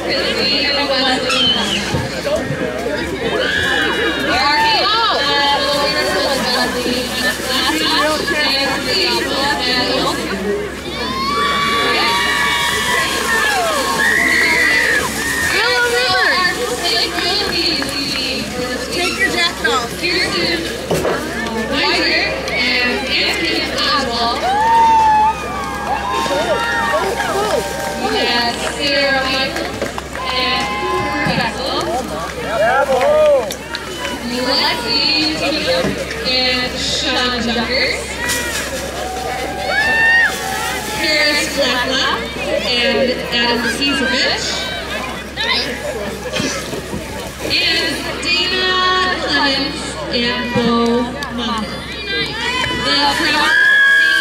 Really, everyone. Take your jacket off. Kirsten Weiser and Anthony Oswald. We have Sarah Michael and Bethel. Lexi Tatum and Sean Junkers. Paris Blacklap and Adam Cesarevich. And Dana Clemens and Bo Munger. The crowd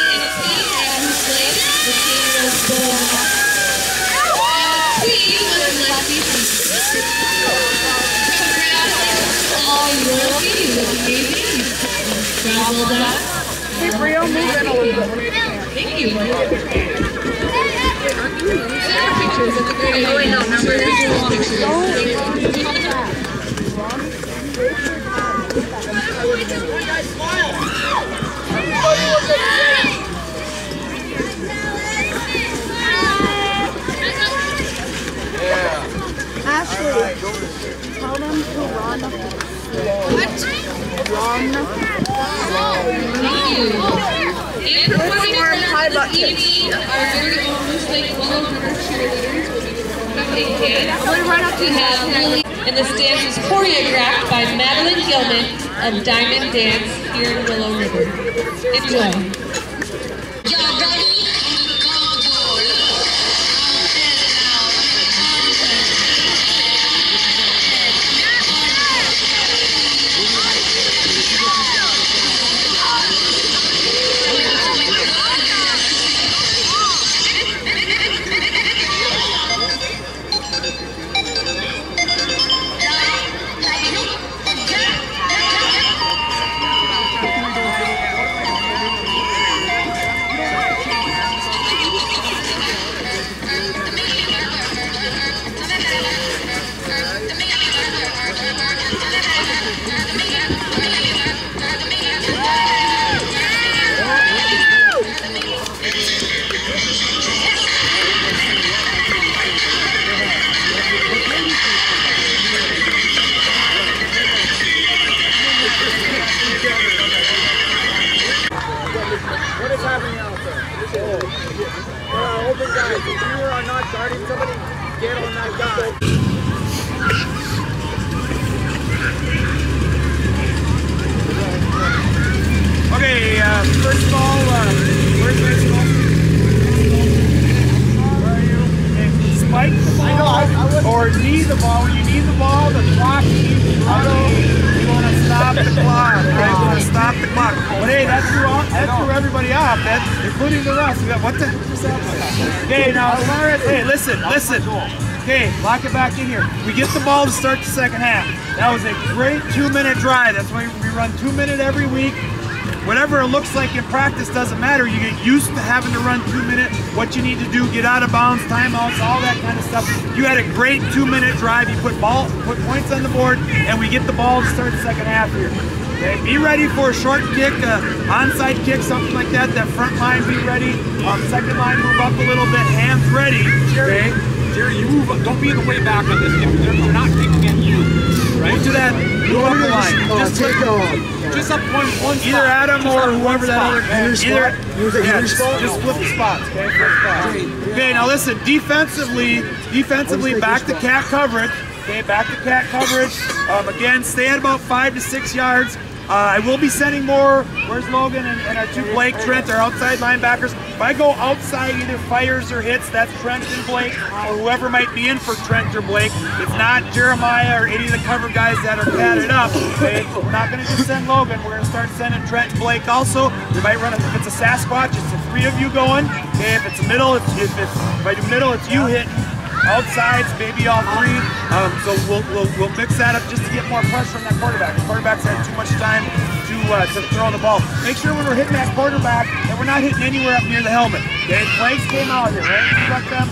is Pete and who's played. The team was Bo Munger. And the team was Lexi Cesarevich. Congratulations to all you rookies. You look amazing. Job well done. Hey, Brio, move in a little bit. Thank you. Pictures. That's a great idea. Oh, wait, no, numbers. Pictures. Ashley, tell them to run. What? Run. Thank you. And performing this evening, our very own Moose Lake Willow River cheerleaders will be performing a dance. We have Lily. and this dance is choreographed by Madeline Gilman of Diamond Dance here in Willow River. Enjoy. What is happening out there? Open guys, if you are not guarding somebody, get on that guy. Okay, first of all, where's baseball? Where are you? Okay, spike the ball or knee the ball. When you knee the ball, the clock needs to run. You want to stop the clock, right? You want to stop the clock. But hey, that threw everybody off, including the rest. What the heck was that? Okay, now as far as, hey, listen. Okay, lock it back in here. We get the ball to start the second half. That was a great 2-minute drive. That's why we run 2-minute every week. Whatever it looks like in practice doesn't matter. You get used to having to run 2-minute, what you need to do, get out of bounds, timeouts, all that kind of stuff. You had a great 2-minute drive. You put points on the board, and we get the ball to start the second half here. Okay, be ready for a short kick, onside kick, something like that. That front line be ready. Second line move up a little bit, hands ready. Okay. Jerry, you move up. Don't be in the way back on this. They're not kicking at you, right? Move to that. Move up the line. Just up one spot. Either Adam or whoever that other. Just flip the spots. Okay. Flip spots. Okay. Now listen. Defensively, back to cat coverage. Okay. Back to cat coverage. Again, stay at about 5 to 6 yards. I will be sending more. Where's Logan and our two Blake, Trent, our outside linebackers. If I go outside, either fires or hits, that's Trent and Blake, or whoever might be in for Trent or Blake. If not, Jeremiah or any of the cover guys that are padded up. Okay? We're not going to just send Logan. We're going to start sending Trent and Blake also. We might run, if it's a Sasquatch, it's the 3 of you going. Okay, if it's a middle, if I do middle, it's you hitting. Outsides, maybe all 3. So we'll mix that up just to get more pressure on that quarterback. The quarterback's had too much time to throw the ball. Make sure when we're hitting that quarterback that we're not hitting anywhere up near the helmet. Okay, flags came out here, right? Struck them.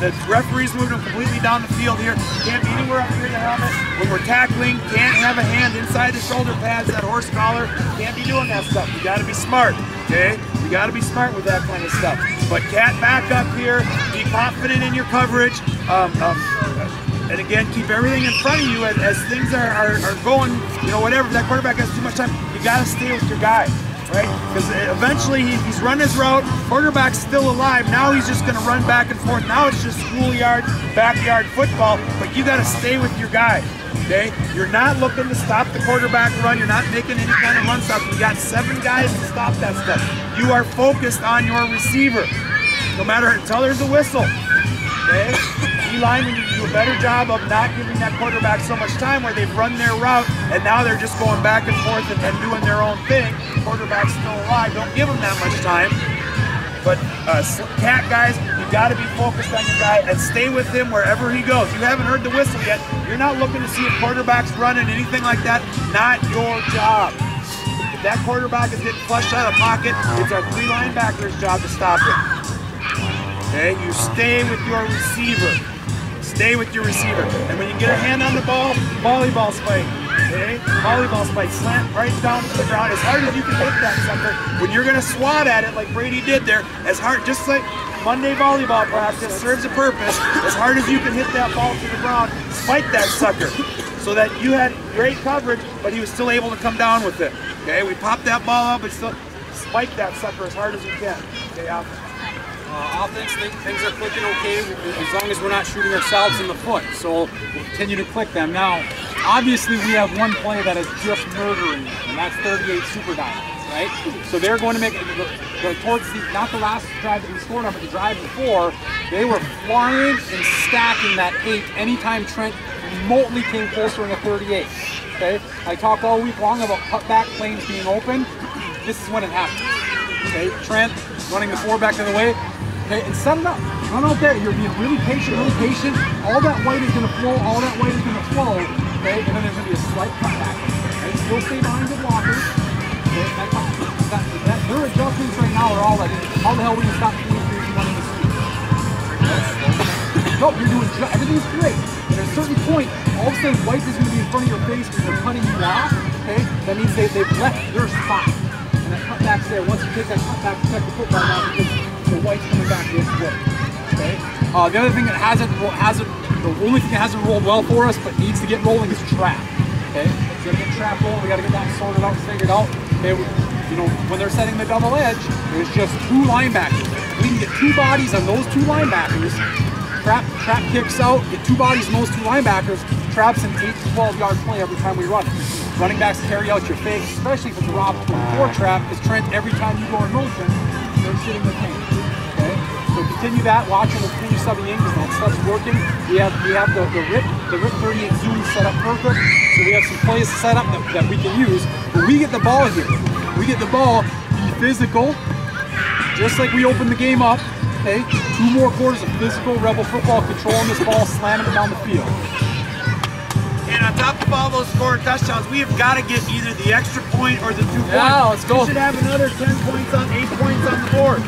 The referee's moving them completely down the field here. Can't be anywhere up near the helmet. When we're tackling, can't have a hand inside the shoulder pads, that horse collar. Can't be doing that stuff. You got to be smart. Okay, you got to be smart with that kind of stuff. But cat back up here. Be confident in your coverage. And again, keep everything in front of you as things are going, you know, whatever. If that quarterback has too much time, you got to stay with your guy, right? Because eventually he's run his route, quarterback's still alive. Now he's just going to run back and forth. Now it's just schoolyard, backyard football, but you got to stay with your guy, okay? You're not looking to stop the quarterback run. You're not making any kind of run stop. You got 7 guys to stop that stuff. You are focused on your receiver, no matter until there's a whistle, okay? D-line, we need to do a better job of not giving that quarterback so much time where they've run their route and now they're just going back and forth and doing their own thing. Quarterback's still alive. Don't give them that much time. But cat guys, you got to be focused on your guy and stay with him wherever he goes. You haven't heard the whistle yet. You're not looking to see if quarterback's running, anything like that. Not your job. If that quarterback is getting flushed out of the pocket, it's our 3 linebackers' job to stop it. Okay, you stay with your receiver. Stay with your receiver. And when you get a hand on the ball, volleyball spike. Okay? Volleyball spike. Slant right down to the ground as hard as you can hit that sucker. When you're going to swat at it like Brady did there, as hard, just like Monday volleyball practice serves a purpose, as hard as you can hit that ball to the ground, spike that sucker. So that you had great coverage, but he was still able to come down with it. Okay? We popped that ball up, but still spike that sucker as hard as you can. Okay, out. Offense, things are clicking okay as long as we're not shooting ourselves in the foot. So we'll continue to click them. Now, obviously we have one play that is just murdering, and that's 38 Super Diamonds, right? So they're going to make towards the, not the last drive that we scored on, but the drive before, they were flying and stacking that 8 anytime Trent remotely came closer in the 38. Okay, I talked all week long about cutback lanes being open. This is when it happens. Okay, Trent running the 4 back to the way. Okay, and set it up. Run out there. You're being really patient, really patient. All that white is going to flow. All that white is going to flow. Okay, and then there's going to be a slight cutback. Okay, still stay behind the blockers. Okay, their adjustments right now are all like, how the hell are we going to stop the and running the speed? No, you're doing everything's great. But at a certain point, all of a sudden, white is going to be in front of your face because they're cutting you off. Okay, that means they've left their spot. And that cutback's there. Once you take that cutback, protect the football down because the white's coming back this way. Okay. The other thing that the only thing that hasn't rolled well for us, but needs to get rolling, is trap. Okay. So we gotta get trap rolling. We gotta get that sorted out, figured out. Okay. You know, when they're setting the double edge, there's just 2 linebackers. We can get 2 bodies on those 2 linebackers. Trap kicks out. Get 2 bodies on those 2 linebackers. Trap's an 8 to 12 yard play every time we run it. Running backs carry out your fake, especially if it's a Rob 24 trap. Is Trent every time you go in motion, they're sitting the paint. Okay, so continue that. Watch them continue subbing in because that stuff's working. We have the rip 38 zoom set up perfect. So we have some plays set up that we can use. But we get the ball here. We get the ball. Be physical, just like we opened the game up. Okay, 2 more quarters of physical Rebel football, controlling this ball, slamming it down the field. And on top of all those scoring touchdowns, we have got to get either the extra point or the 2 points. Yeah, let's go. We should have another 10 points on 8 points on the board.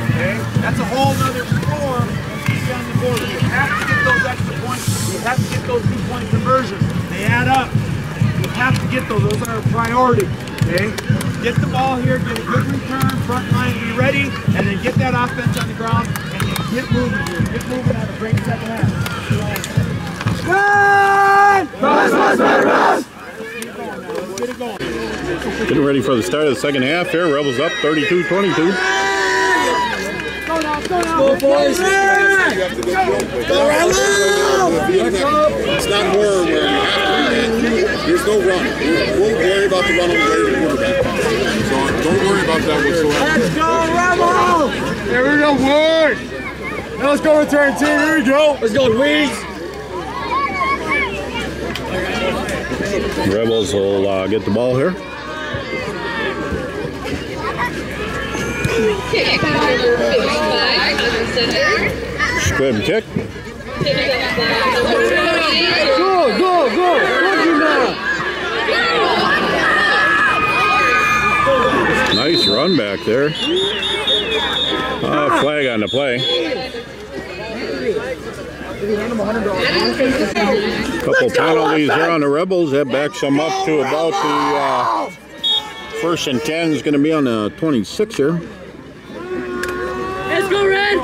Okay, that's a whole nother score on the board. We have to get those extra points. We have to get those 2-point conversions. They add up. We have to get those. Those are a priority. Okay, get the ball here, get a good return, front line, be ready, and then get that offense on the ground and then get moving here. Get moving at a great second half. Run! Run! Get it going. Getting ready for the start of the second half here. Rebels up 32-22. Go now, go now. Go, boys. Go, Rebels! It's not more where you have to. There's no run. We'll worry about the run on the way to the quarterback. So don't worry about that whatsoever. Let's go, Rebels! There we go, boys! Now let's go return team. Here we go. Let's go, Weeds. Rebels will get the ball here. Kick by number 55 on the center. Squib kick. Go, go, go! Go, now! Nice run back there. Flag on the play. Couple penalties there on the Rebels. That backs them up to about the 1st and 10 is going to be on the 26 here. Let's go, Red!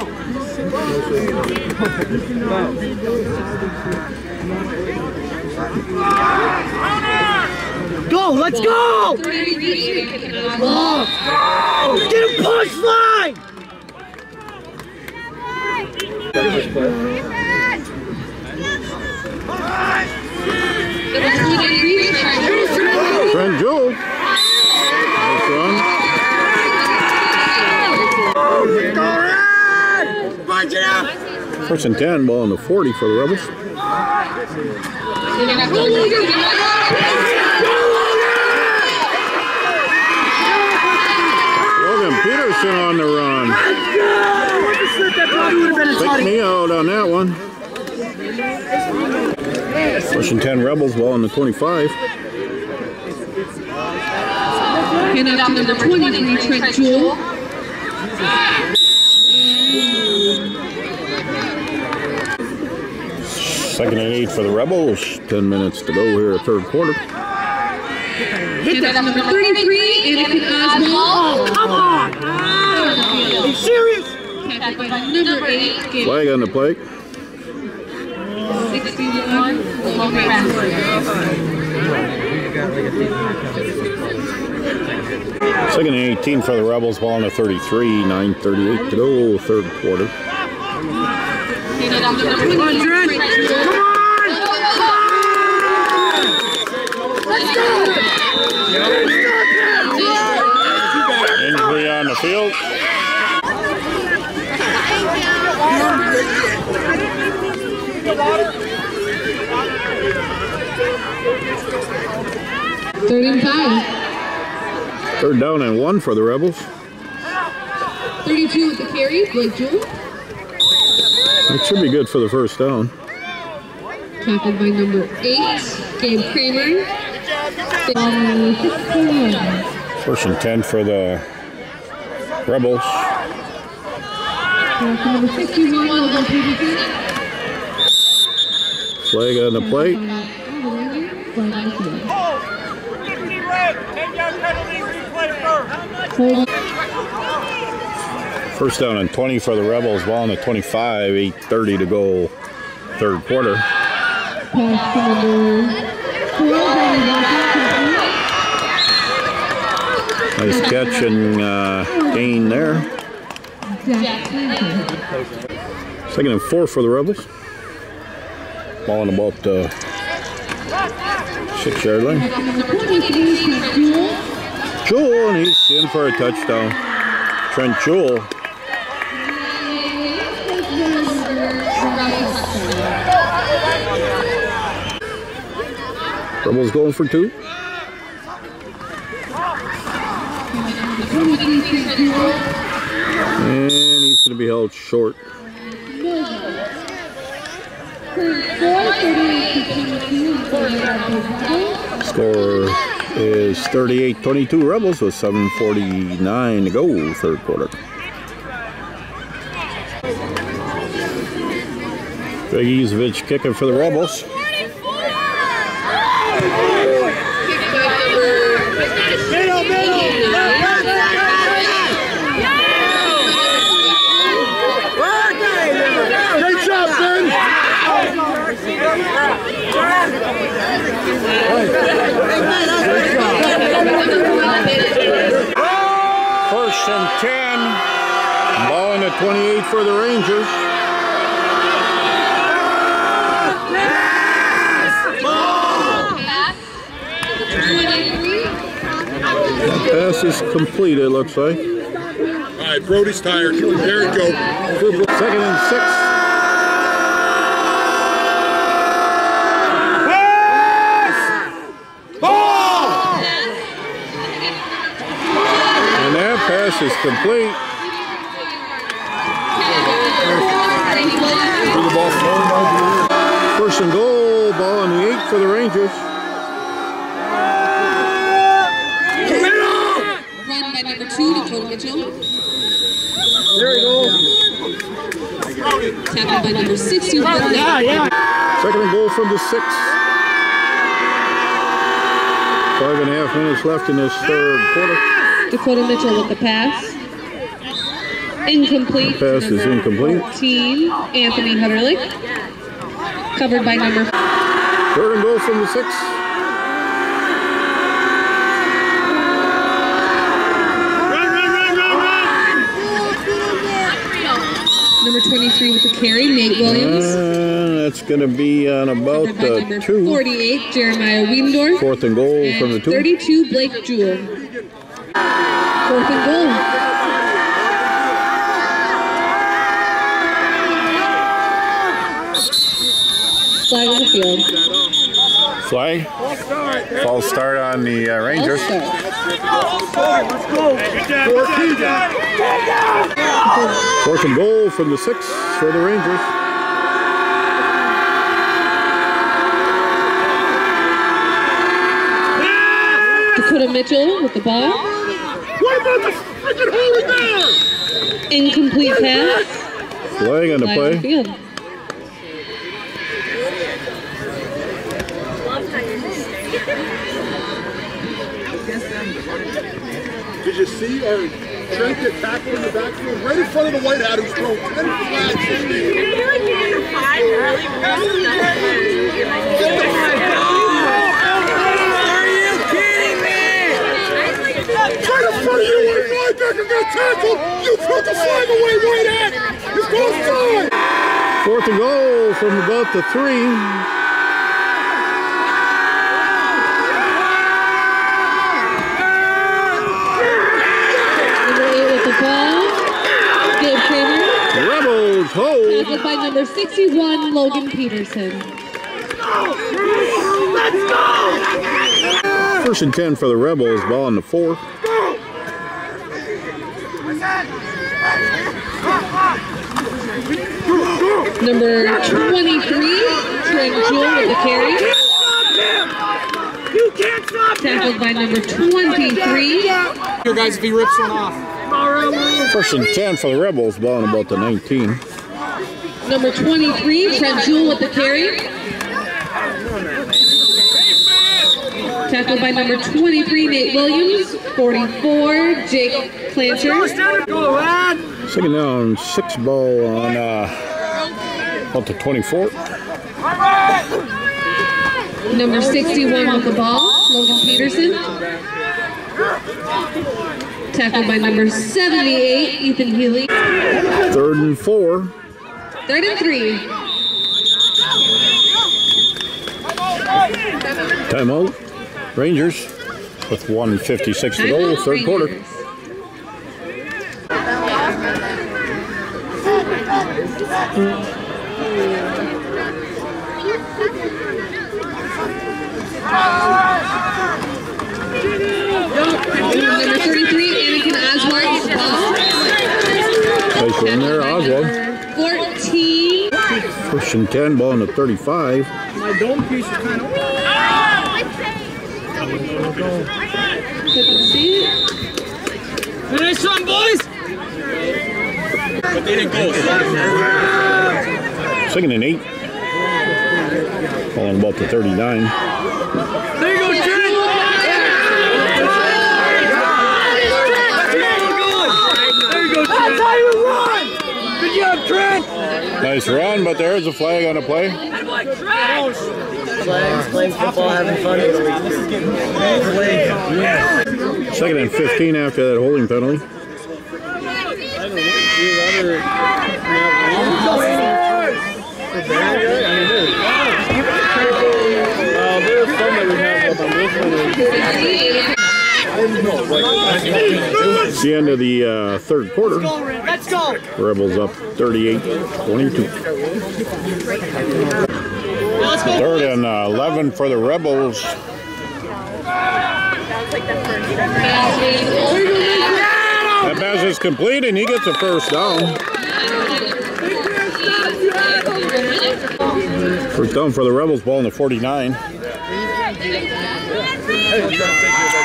Go, let's go! Get him push line! Trent Jewell. Nice run. Punch it up! 1st and 10, ball on the 40 for the Rebels. Logan Peterson on the run. Pick me out on that one. 1st and 10 Rebels, ball on the 25. Hand off to number 23, Trent Jewell. 2nd and 8 for the Rebels. 10 minutes to go here, 3rd quarter. Hand off to number 33, Anakin Oswald. Oh, come on! Are you serious? Catch by number 8, Flag on the play. 61, Logan. Second and 18 for the Rebels, ball on the 33, 9:38 to go, third quarter. Come on, Trent! Come on! Let's go! Injury on the field. Third and 5. Third down and 1 for the Rebels. 32 with the carry, Blake Jewell. It should be good for the first down. Tackled by number 8, Gabe Kramer. 1st and 10 for the Rebels. Number 51, Logan Peterson. Flag on the plate. First down and 20 for the Rebels, ball on the 25, 8:30 to go, third quarter. Nice catch and gain there. 2nd and 4 for the Rebels. Ball on about the 6-yard line. Jewell, and he's in for a touchdown. Trent Jewell. Rebels going for 2. And he's going to be held short. Score is 38-22 Rebels with 7:49 to go, third quarter. Big Izovich kicking for the Rebels. Great job, Ben! First and 10. Ball in the 28 for the Rangers. Pass is complete, it looks like. All right, Brody's tired. There we go. 2nd and 6. And that pass is complete. First and goal, ball on the 8 for the Rangers. Run by number 2, Dakota Mitchell. There we go. Tackled by number 61. 2nd and goal from the 6. 5.5 minutes left in this third quarter. Dakota Mitchell with the pass. Incomplete. The pass is incomplete. 14, Anthony Hutterlich. Covered by number 3rd and goal from the 6. Number 23 with the carry, Nate Williams. That's going to be on about Number 2. 48, Jeremiah Wiendorf. 4th and goal from the 2. 32, Blake Jewell. 4th and goal. Flag on the field. Flag. False start on the Rangers. Let's go. 4th and goal from the 6 for the Rangers. Dakota Mitchell with the ball. What about the freaking hole in there? Incomplete pass. Flag on the Flag on play. the field. Did you see our Trent get tackled in the backfield right in front of the white hat who's thrown 10 flags this game? You're like getting 5 early. tackle. You put the flag away right at it. It's goes time. 4th and goal from about the 3. With the ball, Gabe Kramer. Rebels hold. Tackled by number 61, Logan Peterson. Let's go! 1st and 10 for the Rebels. Ball on the 4. Number 23, Trent Jewell with the carry. You can't stop him! Tackled by number 23. Here, guys, if he rips one off. 1st and 10 for the Rebels. Ball on about the 19. Number 23, Trent Jewell with the carry. Tackled by number 23, Nate Williams. 44, Jake Planter. 2nd down, 6 ball on about the 24. Number 61 with the ball, Logan Peterson. Tackled by number 78, Ethan Healy. 3rd and 4. 3rd and 3. Timeout. Rangers with 1:56 to go, 3rd quarter. Number 33, Anakin Oswald with the ball. Nice run there, Oswald. 14. 1st and 10, ball on the 35. My dome piece is kind of... Couldn't see it. Nice run, boys! But they didn't go. 2nd and 8. Ball on about the 39. There you go, Trent! There you go, Trent! That's how you run! Good job, Trent! Nice run, but there's a flag on the play. Flags, playing football, having fun. This is getting played. 2nd and 15 after that holding penalty. It's the end of the 3rd quarter. Let's go! Rebels up 38-22. 3rd and 11 for the Rebels. That pass is complete and he gets a 1st down. 1st down for the Rebels, ball on the 49.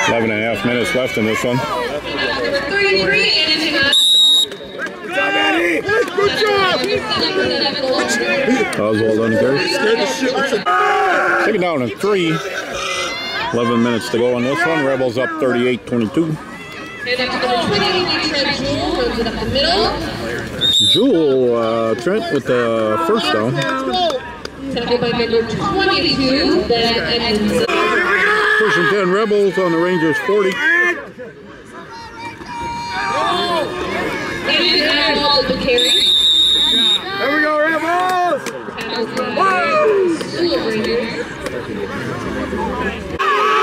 11.5 minutes left in this one. Good job! Oswald on the carry. 2nd down and 3. 11 minutes to go on this one. Rebels up 38-22. Jewell, Trent with the 1st down. Tackled by number 22, Ben Edmonds. 1st and 10 Rebels on the Rangers 40. Oswald with the carry. There we go, Rebels!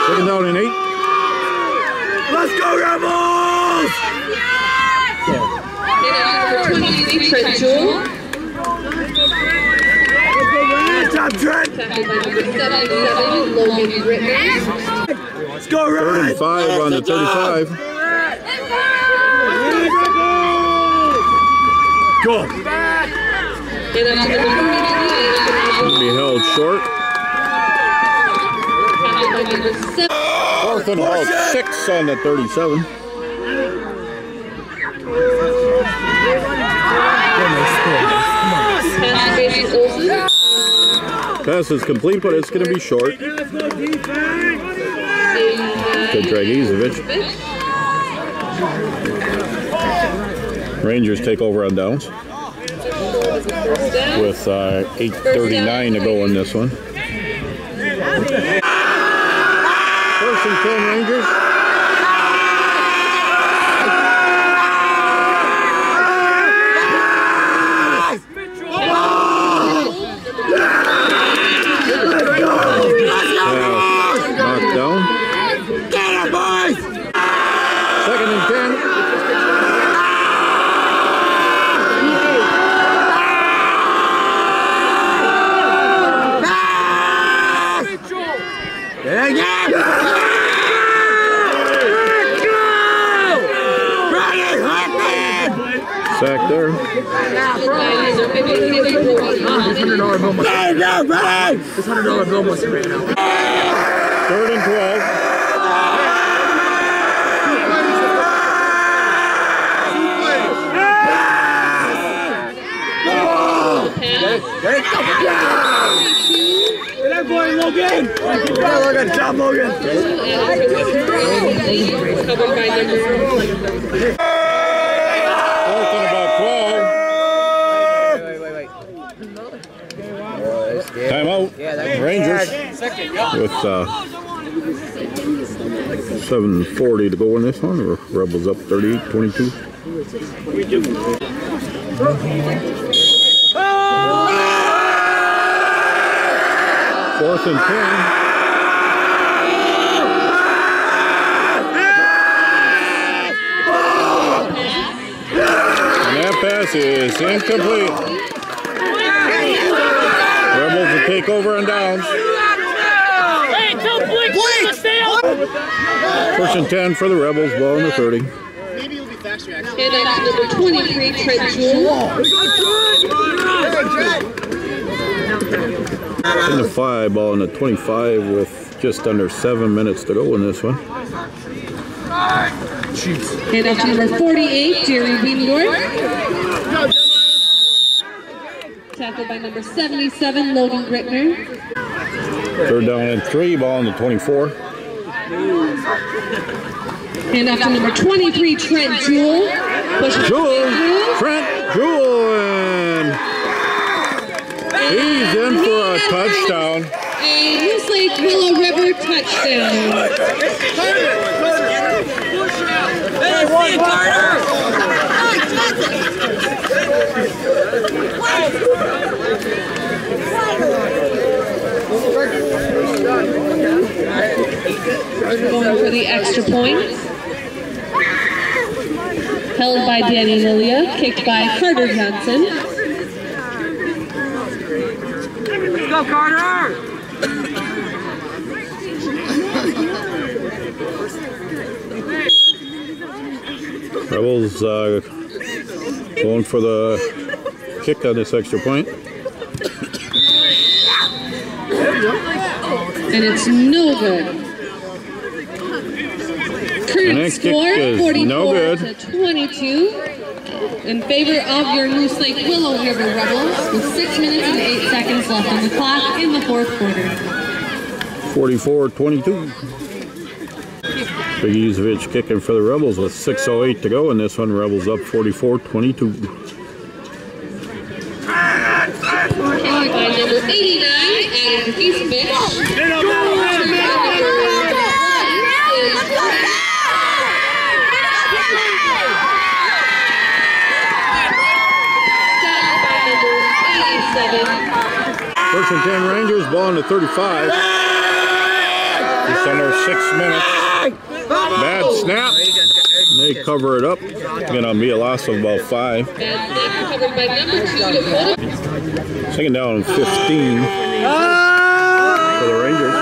Second down and 8. Let's go, Rebels! Number 23, Trent Jewell. Good job, Trent! Tackled by number 77, Logan Rittner. Let's go, 3rd and 5 on the 35. Go! Be held short. 4th and about 6 on the 37. Pass is complete, but it's going to be short. To Dragizevich. Rangers take over on downs. With 8:39 to go in this one. 1st and 10 Rangers. Sack there. This $100 bill must have ran out. 3rd and 12. That boy, Logan! Good job, Logan! Covered by number 4th and about 12. Timeout. Rangers with 7:40 to go in this one. Rebels up 38-22. 4th and 10. And that pass is incomplete. Rebels will take over and downs. Hey, tell Blake to stay up! 1st and 10 for the Rebels, ball in the 30. and that's number 23, Trent Jewell. In the 5, ball in the 25 with just under 7 minutes to go in this one. And that's number 48, Jerry Weendorf. Tackled by number 77, Logan Grittner. 3rd down and 3, ball in the 24. And after number 23, Trent Jewell. Trent Jewell, and he's in for a touchdown. A Moose Lake Willow River touchdown. Let's see it, Carter! Going for the extra point. Held by Danny Lilia, kicked by Carter Johnson. Let's go, Carter! Rebels going for the kick on this extra point. And it's no good. Current score, 44-22. In favor of your Moose Lake Willow River Rebels with 6 minutes and 8 seconds left on the clock in the 4th quarter. 44-22. Big Yuzevich kicking for the Rebels with 6:08 to go, and this one Rebels up 44-22. Carried by number 89, Adam Yuzevich. First and 10 Rangers, ball in the 35. Just under 6 minutes. Bad snap. They cover it up. It's going to be a loss of about 5. Bad snap covered by number 2 Dakota. 2nd down and 15 for the Rangers.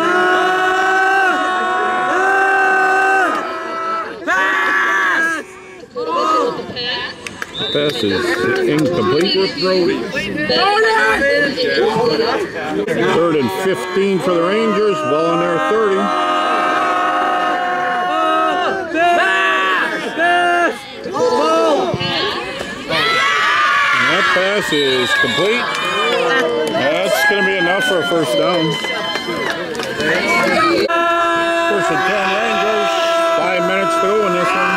Pass is incomplete. 3rd and 15 for the Rangers. Ball in their 30. And that pass is complete. That's going to be enough for a 1st down. 1st and 10 Rangers. 5 minutes to go in this one.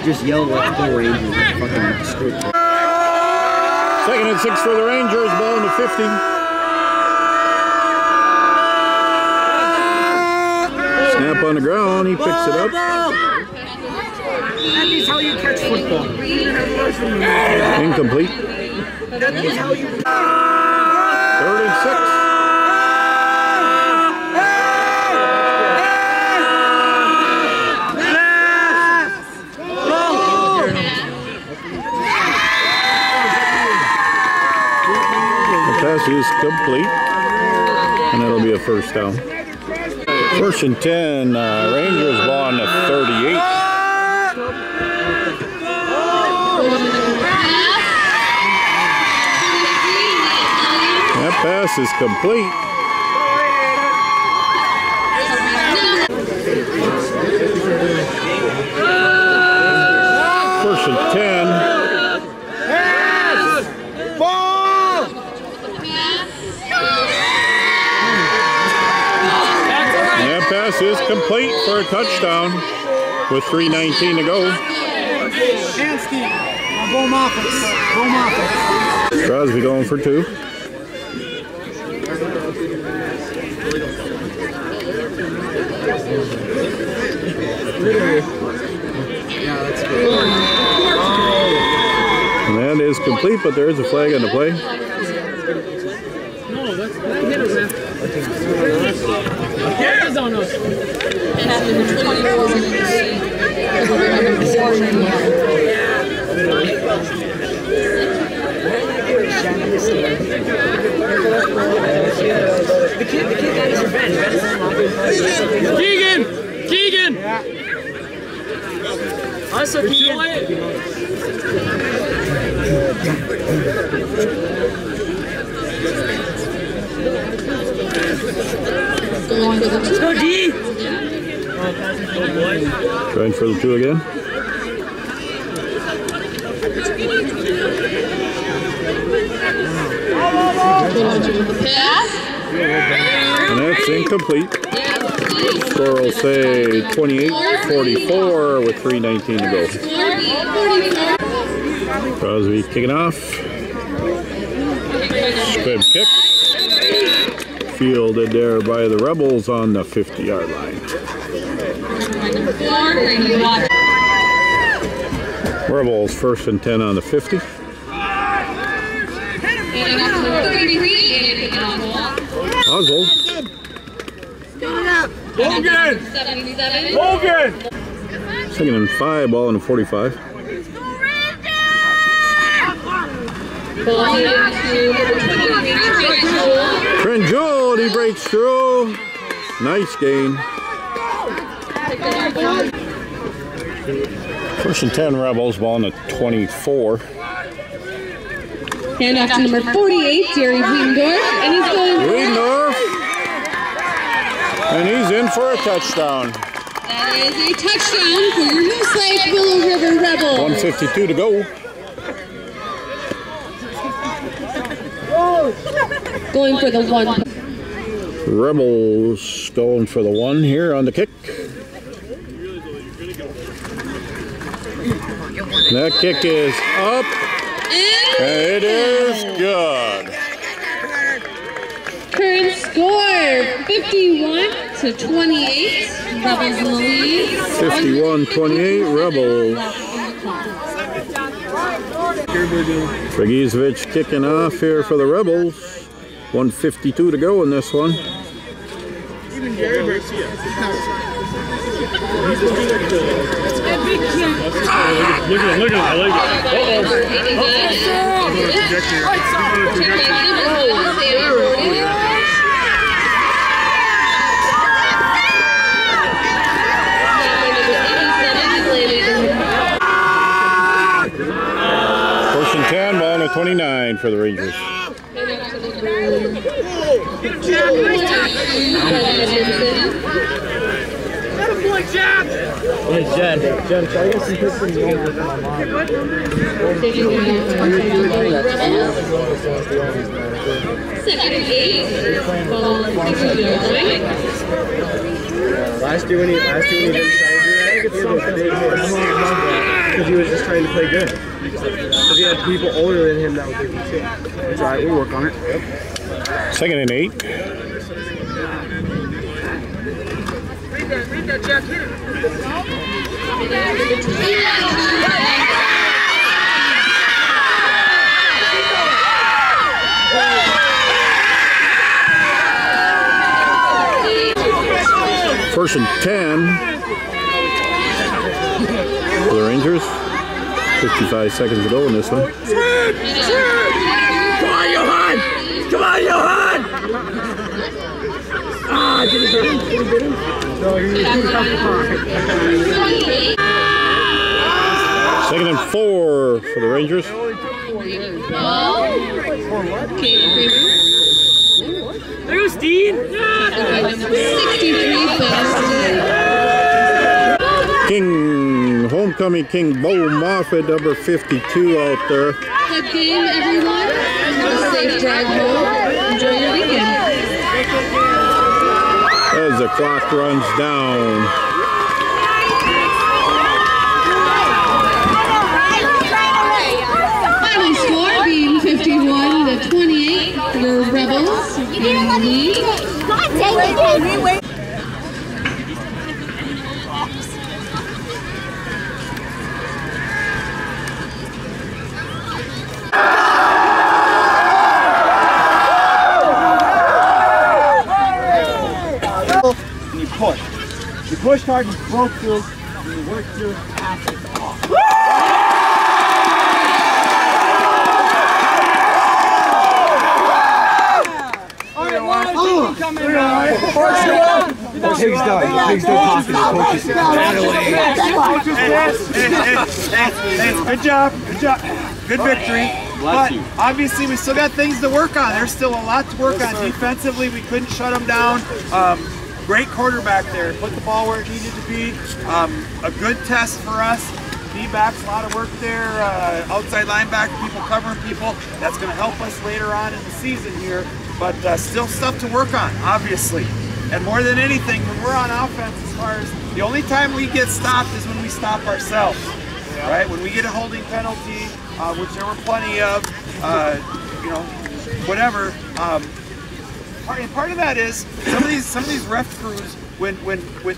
Just yell like the Rangers. Fucking screw. 2nd and 6 for the Rangers. Ball in the 50. Snap on the ground. He picks it up. That is how you catch football. Incomplete. That is how you... 3rd and 6. is complete, and that'll be a first down. First and 10, Rangers ball on the 38. That pass is complete. First and 10. Ball! That pass is complete for a touchdown with 3:19 to go. Crosby going for 2. And that is complete, but there is a flag on the play. No, that's it's on us. The kid got his revenge. Keegan! I saw Keegan. Let's go, D! Trying for the 2 again. And that's incomplete. Score will say 28-44 with 3:19 to go. Crosby kicking off. Squib kick. Fielded there by the Rebels on the 50-yard line. Rebels first and 10 on the 50. Oswald. Hogan! Second and 5, ball in the 45. Trent Jewell, he breaks through. Nice gain. First and 10 Rebels, ball in the 24. Hand off to number 48, Jerry Weendorf, and he's going for Weendorf, and he's in for a touchdown. That is a touchdown for your Moose Lake Willow River Rebels. 1:52 to go. Going for the 1. Rebels going for the 1 here on the kick. That kick is up. And it is good. Current score 51-28. Rebels in the lead. 51-28 Rebels. Dragizevich kicking off here for the Rebels. 1:52 to go in this one. Even Gary Garcia. Look at him, I like First and 10, ball on the 29 for the Rangers. Hey, Jen, try to get some pictures over with my mom. Second and 8. Last year when he didn't try to do that, because he was just trying to play good. Because he had people older than him that would give him shit. That's alright, we'll work on it. Second and 8. Read that, Jack. Hit it. First and 10 for the Rangers. 55 seconds to go in this one. Come on, Johan! Come on, Johan! Ah, did he get him? Did he get him? No, he didn't come Second and 4 for the Rangers. There goes Dean. King, homecoming King Bo Moffitt, number 52 out there. Good game, everyone. Have a safe drive home. Enjoy your weekend. As the clock runs down. Final score being 51-28 for Rebels in the lead. God dang it! And you push. You push hard, you broke through, and you work through and pass it off. Pig's done talking. Hey, good job. Good victory. But obviously we still got things to work on. There's still a lot to work on. Defensively, we couldn't shut them down. Great quarterback there. Put the ball where it needed to be. A good test for us. D-backs, a lot of work there. Outside linebacker, people covering people. That's going to help us later on in the season here. But still stuff to work on, obviously. And more than anything, when we're on offense, as far as the only time we get stopped is when we stop ourselves. Right? When we get a holding penalty, which there were plenty of, you know, whatever. And part of that is some of these ref crews, when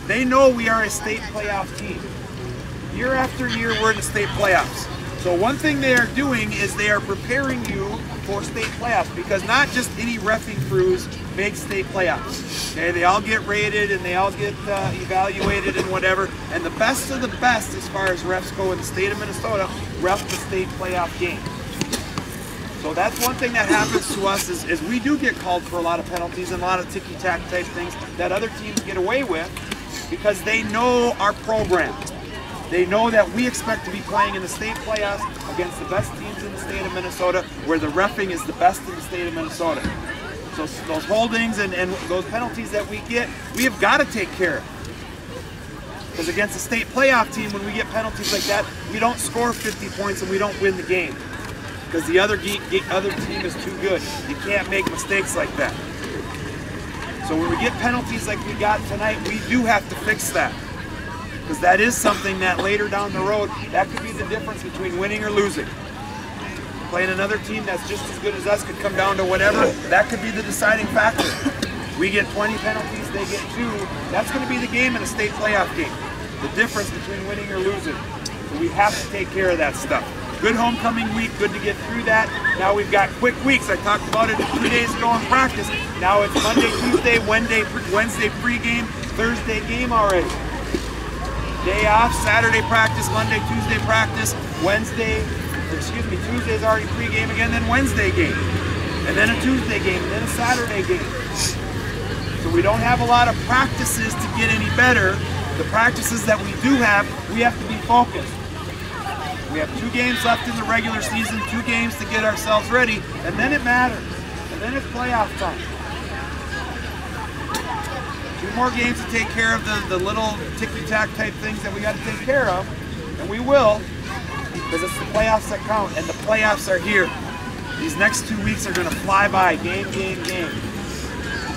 they know we are a state playoff team. Year after year, we're in the state playoffs. So one thing they are doing is they are preparing you for state playoffs, because not just any reffing crews make state playoffs. Okay, they all get rated and they all get evaluated and whatever. And the best of the best, as far as refs go in the state of Minnesota, ref the state playoff game. So that's one thing that happens to us is we do get called for a lot of penalties and a lot of ticky-tack type things that other teams get away with, because they know our program. They know that we expect to be playing in the state playoffs against the best teams in the state of Minnesota, where the reffing is the best in the state of Minnesota. So those holdings and those penalties that we get, we have got to take care of. Because against a state playoff team, when we get penalties like that, we don't score 50 points and we don't win the game. Because the other team is too good. You can't make mistakes like that. So when we get penalties like we got tonight, we do have to fix that. Because that is something that later down the road, that could be the difference between winning or losing. Playing another team that's just as good as us could come down to whatever, that could be the deciding factor. We get 20 penalties, they get 2. That's going to be the game in a state playoff game. The difference between winning or losing. So we have to take care of that stuff. Good homecoming week, good to get through that. Now we've got quick weeks. I talked about it 2 days ago in practice. Now it's Monday, Tuesday, Wednesday pregame, Thursday game already. Day off, Saturday practice, Monday, Tuesday practice, Tuesday's already pregame again, then Wednesday game. And then a Tuesday game, and then a Saturday game. So we don't have a lot of practices to get any better. The practices that we do have, we have to be focused. We have 2 games left in the regular season, 2 games to get ourselves ready, and then it matters. And then it's playoff time. 2 more games to take care of the little ticky-tack type things that we got to take care of, and we will, because it's the playoffs that count, and the playoffs are here. These next 2 weeks are going to fly by, game.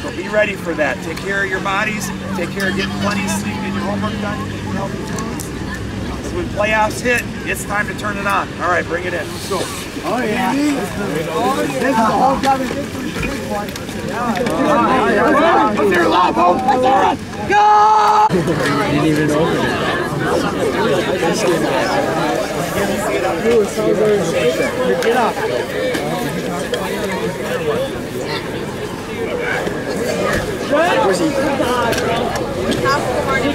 So be ready for that. Take care of your bodies, take care of getting plenty of sleep, get your homework done, get your healthy foods. So when playoffs hit, it's time to turn it on. All right, bring it in. Let's go. Oh yeah. This is the whole government. What's their logo? Go! Didn't even open it. Get up. Where's he? Half of the morning.